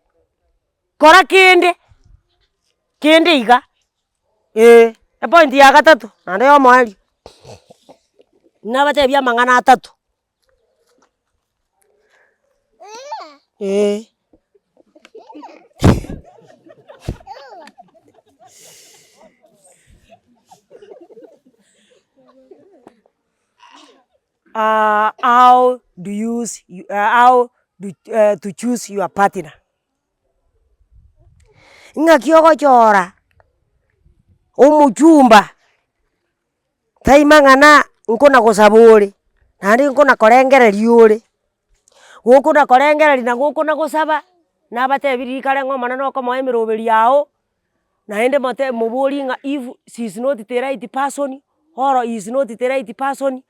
kora kende iga epoint ya gatato nande omoerio nabatebia amang'ana atato how to choose your partner ng'aki ogochora omochumba taimang'ana nkona gosaba ore naende nkona korengereria ore gokona korengereria na gokona gosaba nabatebiri kare ng'omana nokomoa emeroberi yao naende mobori ng'a if she is not the right person or he is not the right person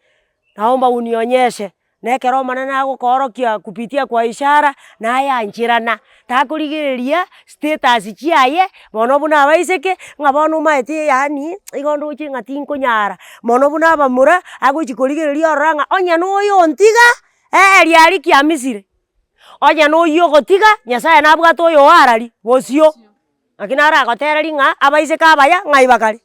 naomba unionyeshe nekero omana nagokoorokia kupitia kwa ishara nayanchirana takorigereria status chiaye bono buna abaiseke ng'a bono omaete yani igo ndoche ng'a tinkonyara mono buna abamura agochi korigereria orora ng'a onye noyo ntiga riari kia Misiri onye noyo ogotiga Nyasaye nabwate oyo oarari bosio ng'aki naragotereri ng'a abaiseke abaya ng'ai bakare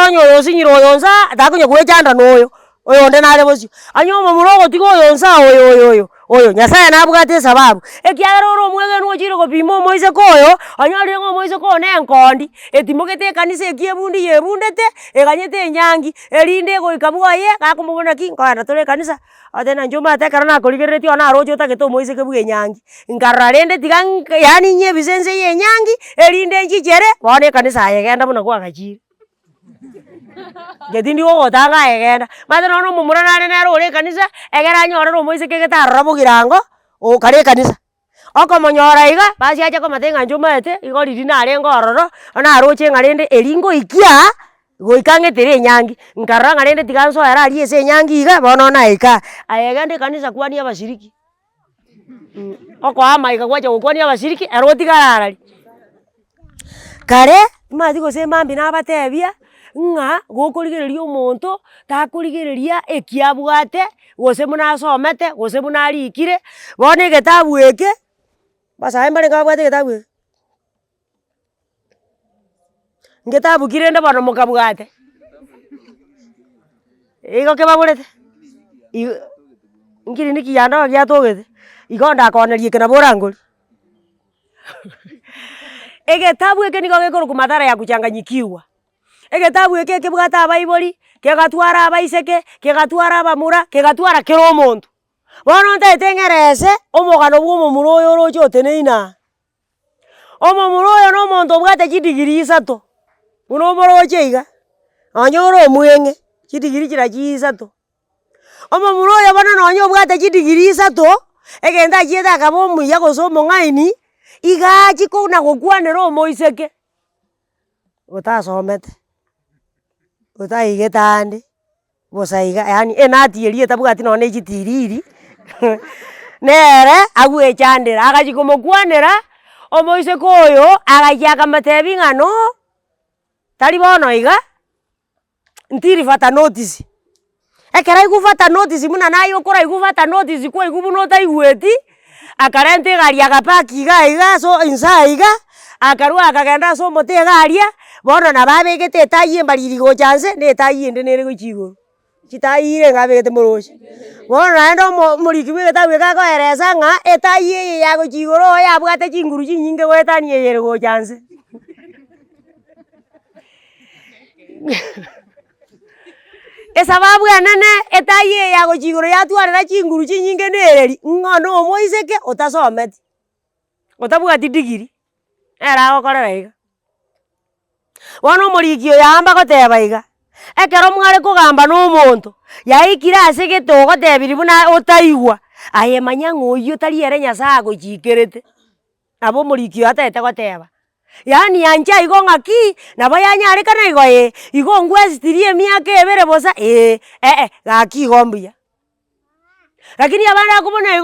onye oyo osinyire oyo nsa takonya gwechanda noyo oyo onde nare bosio onye omomura ogotiga oyo nsa oyo Nyasaye nabwate esababu ekiagera ore omwegenu ochire gopima omoiseke oyo onyorire ng'a omoiseke oyo na enkondi etimogete ekanisa eki ebundi yebundete eganyete enyangi erinde egoika bwoye gakomobona ki nkoenda tore ekanisa ote na nchomate ekero nakorigereretie ona aroche otagete omoiseke bwa enyangi nkarora rende tiga yani inye ebisense ya enyangi erinde nchichere bono ekanisa aye genda buna gwagachire geti ndigogotanga egenda mate nono omomura nare nere ore ekanisa egera anyorere omoiseke getarora bogirango kare ekanisa okomonyora iga basi ache komata ng'a nchomaete igo riria narenge ororo naroche ng'a rende eri ngoikia goika ng'etere enyangi nkarora ng'a rende tiga nsoera aria ase enyangi iga bono naika aye genda ekanisa kwania abashiriki oko amaika gwacha gokwania abasiriki ero otigararari kare mati gosema mbi nabatebia ng'a gokorigereria omonto takorigereria eki abwate gose buna asomete gose buna arikire bono egetabu eke basae mbarenge babwate egetabu eke ngetabu ki rende bono mokabwate igo kebaborete nkirini kiyanda giatogete igo ndakonerie eke nabo orangori egetabu eke nigo gekoroku madara ya kuchanganyikiwa egetabu eke ekebwate abaibori kegatwara abaiseke kegatwara abamura kegatwara kera omonto bono ntaete ng'erese omogano bwa omomura oyo oroche oteneina omomura oyo na omonto obwate chidigiri isato buna omoroche iga onye ore omweng'e chidigiri chira chisato omomura oyo bono nonye obwate chidigiri isato egento achiete akaba omuya gose omong'aini iga chikona gokwanera omoiseke otasomete otaigete ande bosa iga yaani enatieri etabwati nonye echitiriri nere agwechandera agachi komokwanera omoiseke oyo agachaka motebi ng'ano tari bono iga ntiri fata notice ekero aigwa fata notice buna naye okoraigwa fata notice kwaigwa buna otaigweti akarenta egari agapaki iga iga so insa iga akarwa akagenda ase omote egaria bono nabo abegete etayi embariri gocha nse na etayi ende nere gochia igoro chitayi ire iga abegete moroche bono naende omoriki bwa egetabu eke akoeresa ng'a etayi eye yagochia igoro oyo yabwate chinguru chinyinge goetani eye ere gocha nse esababu enene etayi eye yagochia igoro yatwarera chinguru chinyinge na ereri ng'a na omoiseke otasometi otabwati digiri nere agokorera iga bono omoriki oyo amba goteba iga ekero mware kogamba na omonto yaikire ase gete ogotebiri buna otaigwa aye manya ng'oyio tari ere nyasaye agochikerete nabo omoriki oyo ataete goteba yaani yancha igo ng'aki nabo yanyarekana igo igo ngwesitirie emiaka ebere bosa gaki igo mbuya lakini abande akobona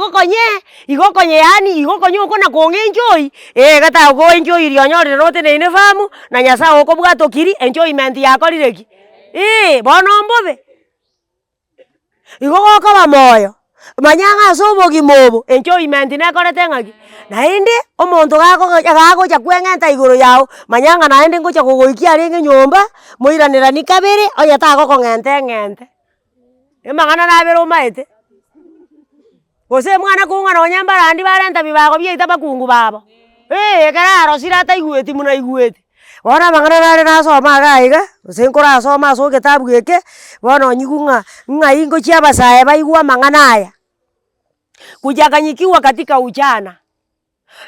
igo konye yaani igo konye okona kong'a enchoi gata ko enchoi ria onyorire oteneine famu na nyasaye okobwata okiri enjoyment yakorire ki bono mbobe igo gokoba moyo manya ng'a ase obogima obo enjoyment nekorete ng'aki naende omonto gagocha kweng'enta igoro yago manya ng'a naende ngocha kogoikia arenge nyomba moiranerani kabere onye tagokong'enta eng'ente amang'ana nabere omaete gose mwana kung'a nonye mbarandi barenta bibago biaita bakungu babo ekero arosire ataigweti muna igweti bono amang'ana nare nasoma iga iga gose nkorasoma ase egetabu eke bono onyiwu ng'ai ngochia abasae baigwa amang'ana aya kuchanganyikiwa katika ujana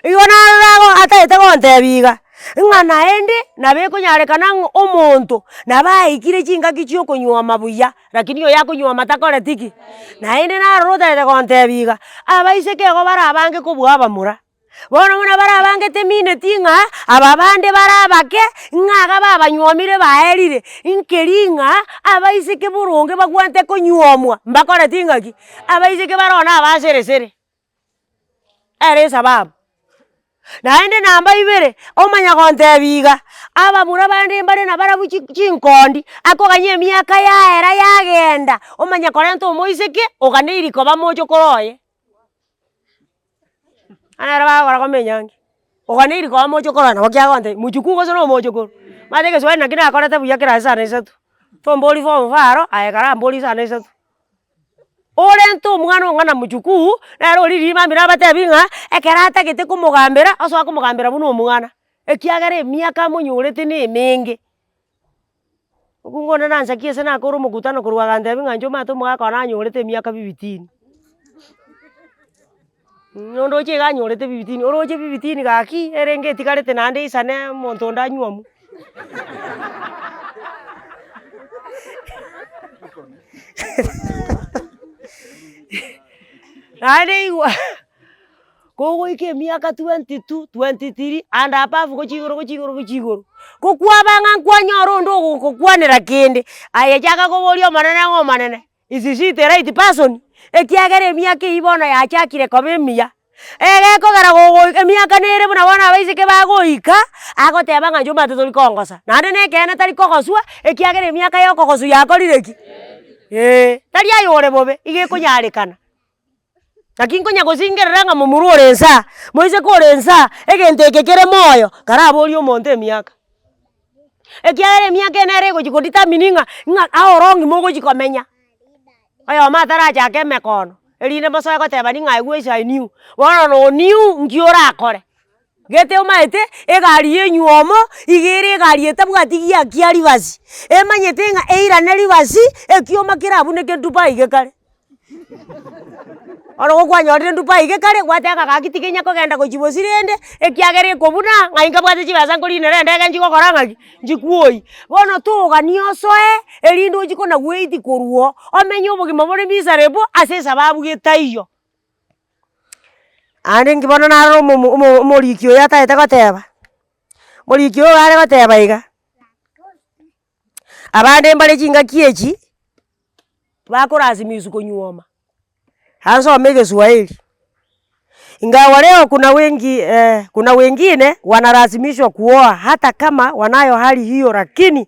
igo narora ataete gontebia iga ng'a naende nabo ekonyarekana omonto nabo aikire chingaki chia okonywoma buya lakini oyo akonywoma takoreti ki naende narora otaete gontebia iga abaiseke igo bare abange kobua abamura bono buna bare abangete mineti ng'a aba bande bare abake ng'aga babanywomire baerire nkeri ng'a abaiseke boronge bagwante konywomwa mbakoreti ng'aki abaiseke bare na abaseresere ere esababu naende namba ibere omanya gontebia iga abamura bande mbare nabarabu chinkondi akoganya emiaka yaera yagenda omanya korenta omoiseke oganeiri koba mochokoro oye anere bagora komenyangi oganeiri koba mochokoro nabo kiagontebia mochukuu gose na omochokoro mate egeswaeri naki nakorete buya kera ase sana isato tombori form faro aye kara ambori sana isato orente omwana ong'ana mochukuu nere oririe mambia nabatebi ng'a ekero atagete komogambera osoa komogambera buna omwana ekiagera emiaka amonyorete na emenge okungonde nansakia ase nakore omokutano korwa agantebi ng'a inche omanyete omogaka oye nanyorete emiaka 15 onde oche iga anyorete 15 oroche 15 gaki erenge etigarete naende isane omonto onde anywomu naende igwa kogoika emiaka 22 23 and above gochigoro kokwabang'a nkwanyora onde ogokokwanera kende aye chaka koboria omonene ng'a omonene is she the right person ekiagera emiaka eywo bono yachakire koba emiya Kogera gogoika miaka nere buna bona abaiseke bagoika agoteba ng'a njuma turi kongosa nande nekene tari kogoswa ekiagera emiaka ya okogosu yakorire ki tari ayore bobe iga ekonyarekana naki nkonya gosingerera ng'a momuru ore ensa moiseke ore ensa egento eke kere moyo karaboria omonto emiaka ekiagera emiaka enere egochi godetermini ng'a aorongi mogochi komenya oyomo atarachaka emekono erinde mosoe goteba ning'ai wish I knew bono noniu nki orakore gete omaete egari yenywomo iga ere egari etabwati giakia ribasi emanyete ng'a eirane ribasi ekioma kerabuneke Dubai gekare oro gokwanyorire Dubai gekare gwateka gaki tikenya kogenda gochibosi rende ekiagera ekobuna ng'ai nkabwate chibesa nkorinera endege nchigokora ng'aki nchikuoi bono togani osoe erinde ochikona gweiti korwa omenye obogima bore miserable ase esababu getaiyo ande nkibono narora omoriki oyo ataete goteba moriki oyo are goteba iga abande mbare chingaki echi bakorasimiswa konywoma ansome Kiswahili ingawa leo kuna wengine wanalazimishwa kuoa hata kama wanayo hali hiyo, lakini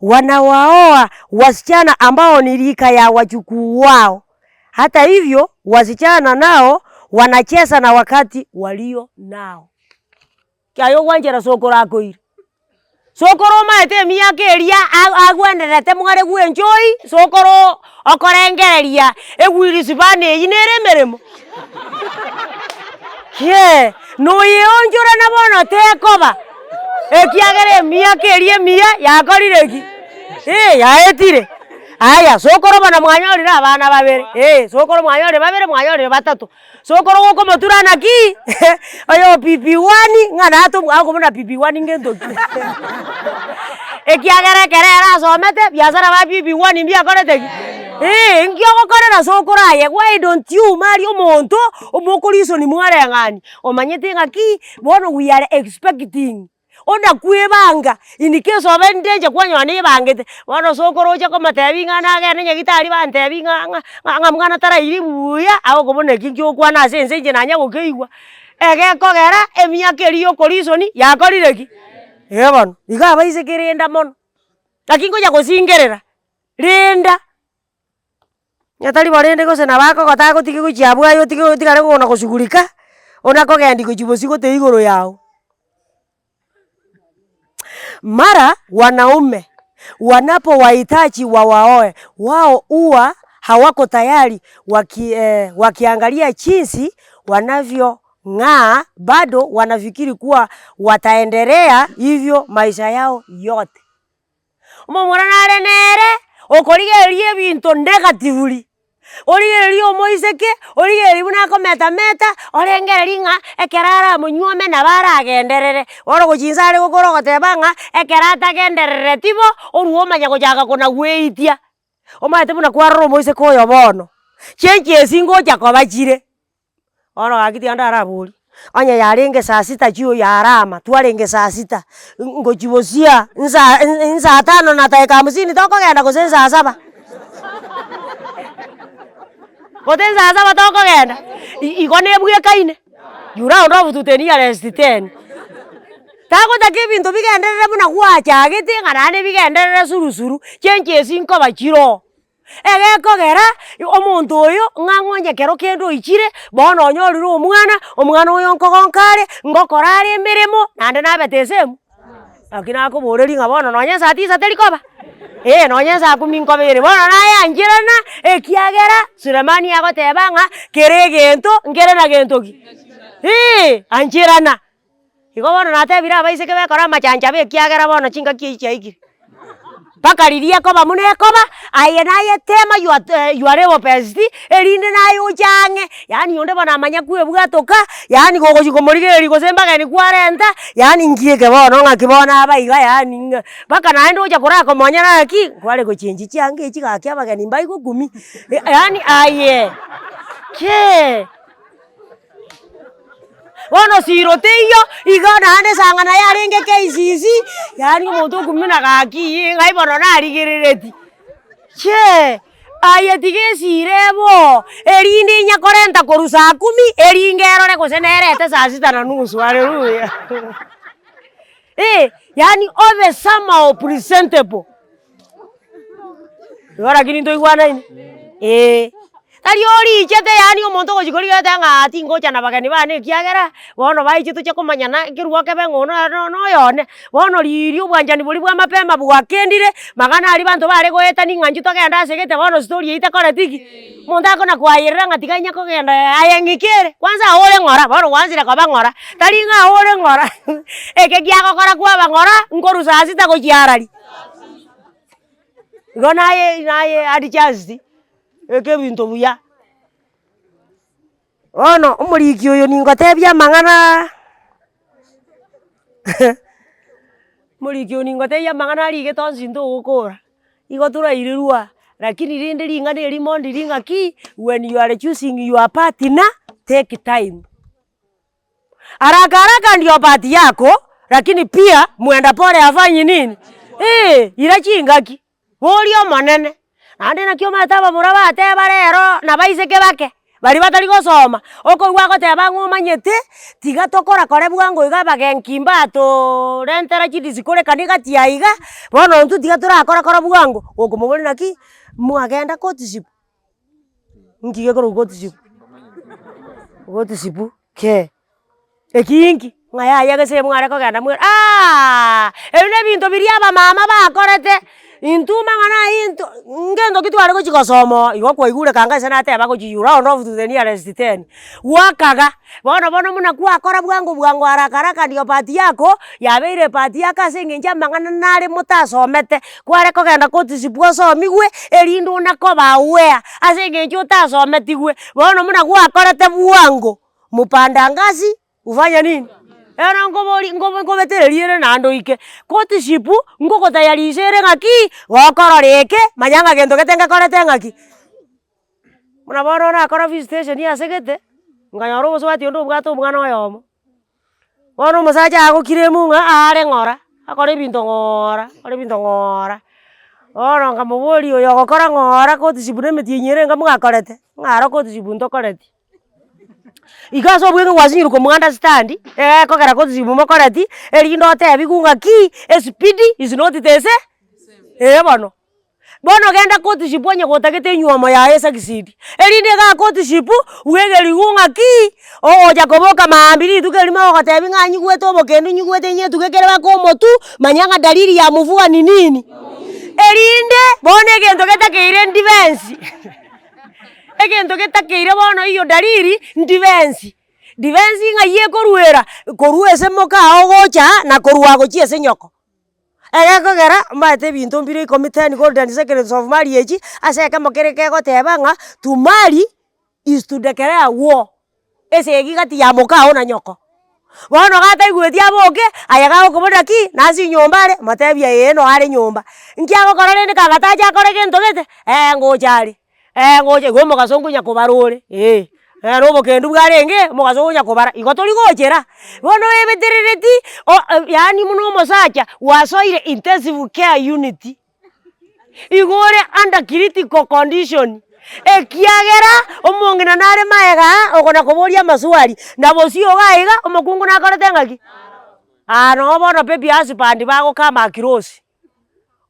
wanawaoa wasichana ambao ni rika ya wajukuu wao. Hata hivyo wasichana nao wanacheza na wakati walio nao. Kyayo wanjera soko lako hili sokoro maete miaka eria agwenderete mware gwenjoi sokoro okorengereria egwirisibane yinere meremo ye no yonjora nabono tekoba ekiagere miaka eria mia yakorire ki yaetire aya sokoro bana mwanyorira abana babere sokoro mwanyorire babere mwanyorire batatu sokoro goko moturana ki ayo PP1 ngana atu agomuna PP1 ngento ekiagere kerera asomete biashara ba PP1 mbia korete ki ngio gokorera sokoro aye why don't you marry omonto omokoriso ni mwareng'ani omanyete ng'aki bono we are expecting ona kwebanga in case of endeje kwanyone bangete bono sokoro oche komotebi ng'ana agene nyagitari bantebi ng'a mwana tarairi buya ago kobone kinki okwana ase ense inche nanya gokeigwa egekogera emiaka eria okorisoni yakorire ki bono iga abaiseke renda mono lakini ngoja gosingerera renda nyatari barende gose na bako gotagotiki gochiabwayo otigare gona gosugurika ona kogendi gochibosi gote igoro yao. Mara wanaume wanapowahitaji wawaoe wao huwa hawako tayari wakiangalia jinsi wanavyong'aa, bado wanafikiri kuwa wataendelea hivyo maisha yao yote. Omomora nare nere okorigereria ebinto negatively origereria omoiseke origereria buna kometa orengereria ng'a ekerara monywome na baragenderere oro gochinsa are gokora goteba ng'a ekera atagenderere tibo oruo omanya gochaka kona gweitia omaete buna kwarora omoiseke oyo bono chenchi esi ngocha koba chire bono gaki tiga ndarabori onye yarenge saa sita chio yarama twarenge saa sita ngochibosia nsa 5 na dakika 50 tokogenda gose saa 7 gote saa 7 tokogenda igo nebwekaine you round off to 10 years 10 tagotaka ebinto bigenderere buna gwachagete ng'a naende bigenderere surusuru chenchi esi nkoba chiro egekogera omonto oyo ng'ang'onye kero kende oichire bono onyorire omwana oyo nkogonkare ngokora are emeremo naende nabeta esemu lakini akoboreria ng'a bono nonye saa 9 teri koba nonye saa 10 nkobere bono nayanchirana ekiagera Sulemani agoteba ng'a kere egento nkere na gento ki anchirana igo bono natebire abaiseke bekora amachancha bekiagera bono chingaki echi chiaikire mpaka riria koba muna ekoba aye nayetema yuarebo pesiti erinde naye ochang'e yani onde bono amanya kwebwatoka yani gogochikomorigereria gose mbageni kwarenta yani ngieke bono ng'aki bono abaiga yani mpaka naende ocha korakomonya naki kware gochenchi chianga echi gaki abageni mbaigo 10 yani aye bono siro teiyo iga naende sang'ana yarenge KCC yani omonto 10 na gaki ng'ai bono narigerereti Aya tigesirebo. Erinde nyakorenta koru saa 10, eringerore kusenerete saa 6:30. Haleluya. Yani ove somehow presentable. Yora kini to igwana ini. Tari ori ichete yani omonto gochikori gete ng'ati ngocha na bageni bane kiagera bono baiche tuche komanyana kiruoke beng'ono no yone bono riri obwanchani bori bwa mapema bwakendire magana ari banto bare goetani ng'anchu togenda asegete bono story eite koretiki monto akona kwayerera ng'ati kanya kogenda ayeng'ikere kwanza ore ng'ora bono gwanzire koba ng'ora tari ng'a ore ng'ora eke giagokora kwaba ng'ora nkoru saa 6 gochiarari igo naye adi chasti eke binto buya ono omoriki oyo ningotebia mang'ana moriki oyo ningotebia mang'ana arigete onsi ntogokora igo torairirwa lakini rinde ring'ana eri mondi ring'aki when you are choosing your partner take time haraka haraka ndio pati yako lakini pia mwenda pole afanye nini irachingaki borio monene nande nakio mataba muraba ateba rero na baiseke bake bari batari gosoma okoigwa goteba ng'omanyete tiga tokora kore bwango iga bagenkimba to rentera chidisi kore kaniga tiaiga bono ntu tiga torakora kora bwango okomogori naki mwagenda courtship nkige koro courtship ke ekinki ng'aya yagese mware kogenda mwere ebine binto biri aba mama bakorete intuma ng'ana into ngendo kitware gochikosomo igo kwaigure kanga ase nateba gochiyura on off to the nearest 10 wakaga bono muna kwakora bwango haraka haraka ndio pati yako yabeire pati yako ase eng'encho amang'ana nare motasomete kware kogenda courtship osomigwe erinde onakoba aware ase eng'encho otasometigwe bono muna gwakorete bwango mupanda ngasi ufanya nini era ngobetereriere nando ike courtship ngogotayarisere ng'aki gokororeke manyanga gento getenge korete ng'aki muna bono nakora visitation asegete nganyora oboswati onde obwate omwana oyomo bono omosacha agokire emung'a are ng'ora akora ebinto ng'ora bono nkamobori oyo ogokora ng'ora courtship na emetienyi ere ngamogakorete ng'aro courtship ntokoreti iga ase obwenge gwasinyire komu-understand kogera courtship mokoreti erinde otebiwu ng'aki speed is not the same bono genda courtship onye gotagete enyuomo yaye succeed erinde ga courtship wegeriwu ng'aki ogocha koboka maambiri rituko erimo ogotebi ng'a nyigwete obokendo nyigwete nyetuke kere baka omotu manya ng'a dalili ya mvua ni nini erinde bono egento getakeire defense egento getakeire bono iyo dalili defense ng'aiye koruera korwa ase moka ogocha na korwa gochia ase nyoko egekogera mbaete ebinto mbire 10 golden secrets of marriage ase ekemo kere kegoteba ng'a to marry is to declare war ase egi gati ya moka na nyoko bono gataigweti aboke aya gagokobora ki nasi nyomba are matebia no are nyomba nkiagokora rende kangatacha akore gento gete ngochari ngoche igo omogaso ngonya kobarore no obokendu bwarenge omogaso ngonya kobara igo tori gochera bono ebeterereti yani muno omosacha wasoire intensive care unit igore under critical condition ekiagera omong'ina nare maega ogona koboria amaswali nabosio gaiga omokungu nakorete ng'aki no bono pepi husband bagokama akirosi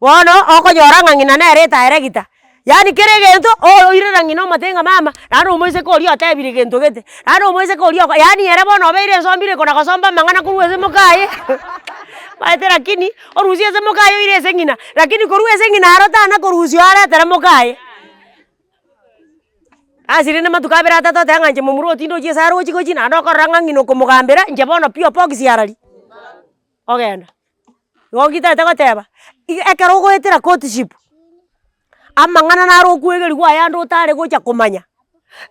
bono okonyora ng'ang'ina nere etaeregita yani kere gento oirera ng'ina omatenga mama naro omoise kori otebire gento gete naro omoise kori yani ere bono obeire ensombire kona gosomba mang'ana korwa ase mokaye baete lakini orusi ase mokaye oire ase ng'ina lakini korwa ase ng'ina aro tana korusio aretere mokaye asire na matuka abere atato tenga nche momuro otindo ochie sare gochi nando okorora ng'ang'ina okomogambera nche bono pio pogisi arari ogenda igo ngitarete goteba ekero ogoetera courtship amang'ana naro okwegeriwa ayande otare gocha komanya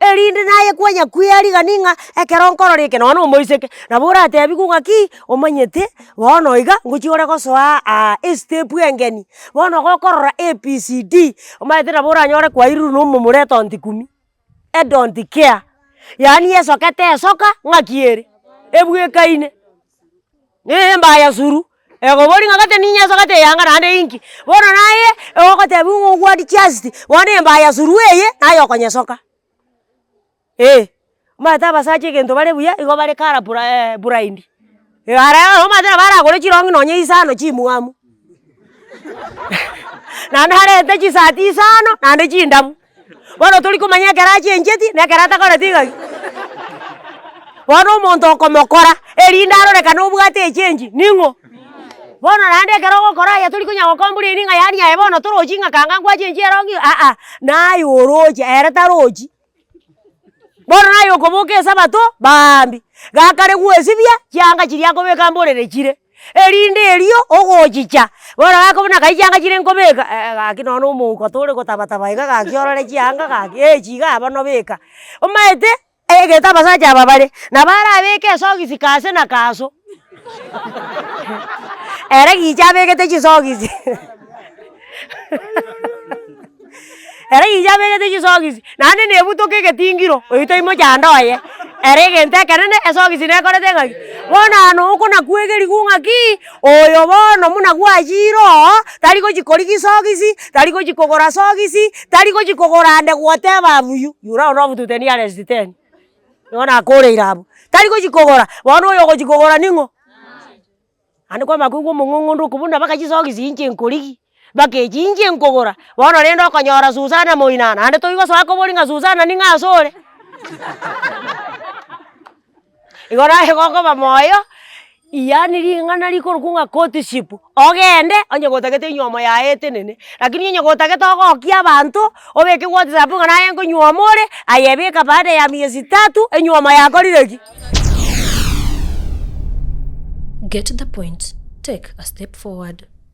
erinde naye kwenya kweriga ning'a ekero nkororike nono omoiseke nabo oratebiwu ng'aki omanyete bono iga ngochi ore gosoa estepu engeni bono gokorora ABCD omaete nabo oranyore kwairuru na omomura don't 10 don't care yani esokete esoka ng'aki ere ebwekaine mbaya suru Ego bori ngakate ninya so kate yanga nande inki. Bono naye ego kate bungo gwadi chasti. Wane mbaya surueye nayo konyesoka. Mata basache gento bare buya igo bare kara buraindi. Ara o mata bara gore chirongi nonye isano chimuamu. Nande harete chisati isano nande chindamu. Bono tuli kumanya karachi enjeti na karata kora tiga. Bono monto komokora erinda aroreka no bwate echenji ningo. Bono nande kerogo kora ya tuli kunya gokomburi ninga yani ya bono torojinga kanga ngwa chenji erongi nayo oroji ereta roji. Bono nayo koboke sabato bambi gakare gwesibia cyanga kiri yakobeka mborere kire erinde eriyo ogochicha bono gakobona kaijanga kire nkobeka gakinono umuko tore gotabataba iga gakiorore cyanga gaki chiga abano beka omaete egeta basacha babare na bara beke sogisi kase na kaso ere gichabe gete chisogisi ere gichabe gete chisogisi nane nebutoke getingiro oito imo chandoye ere gente kenene esogisi ne korete ngaki bona no uko na kwegeri gungaki oyo bono muna gwajiro tari ko chikori gisogisi tari ko chikogora sogisi tari ko chikogora ande whatever you ra no bututeni arrest 10 yona kore irabu tari ko chikogora bono oyo ko chikogora ningo ane kwa makugo mungundu kubunda baka chisogisi inche nkorigi bake chinje nkogora bono rendo konyora Susana moinana ande toigo sako boringa Susana ninga sore igora hegoko bamoyo yani ringana rikorukunga courtship ogende onye gotagete nyoma ya etenene lakini onye gotagete ogokia abantu obeke WhatsApp ngana yengo nyomore ayebeka baada ya miezi 3 enyoma yako rireki. Get the point. Take a step forward.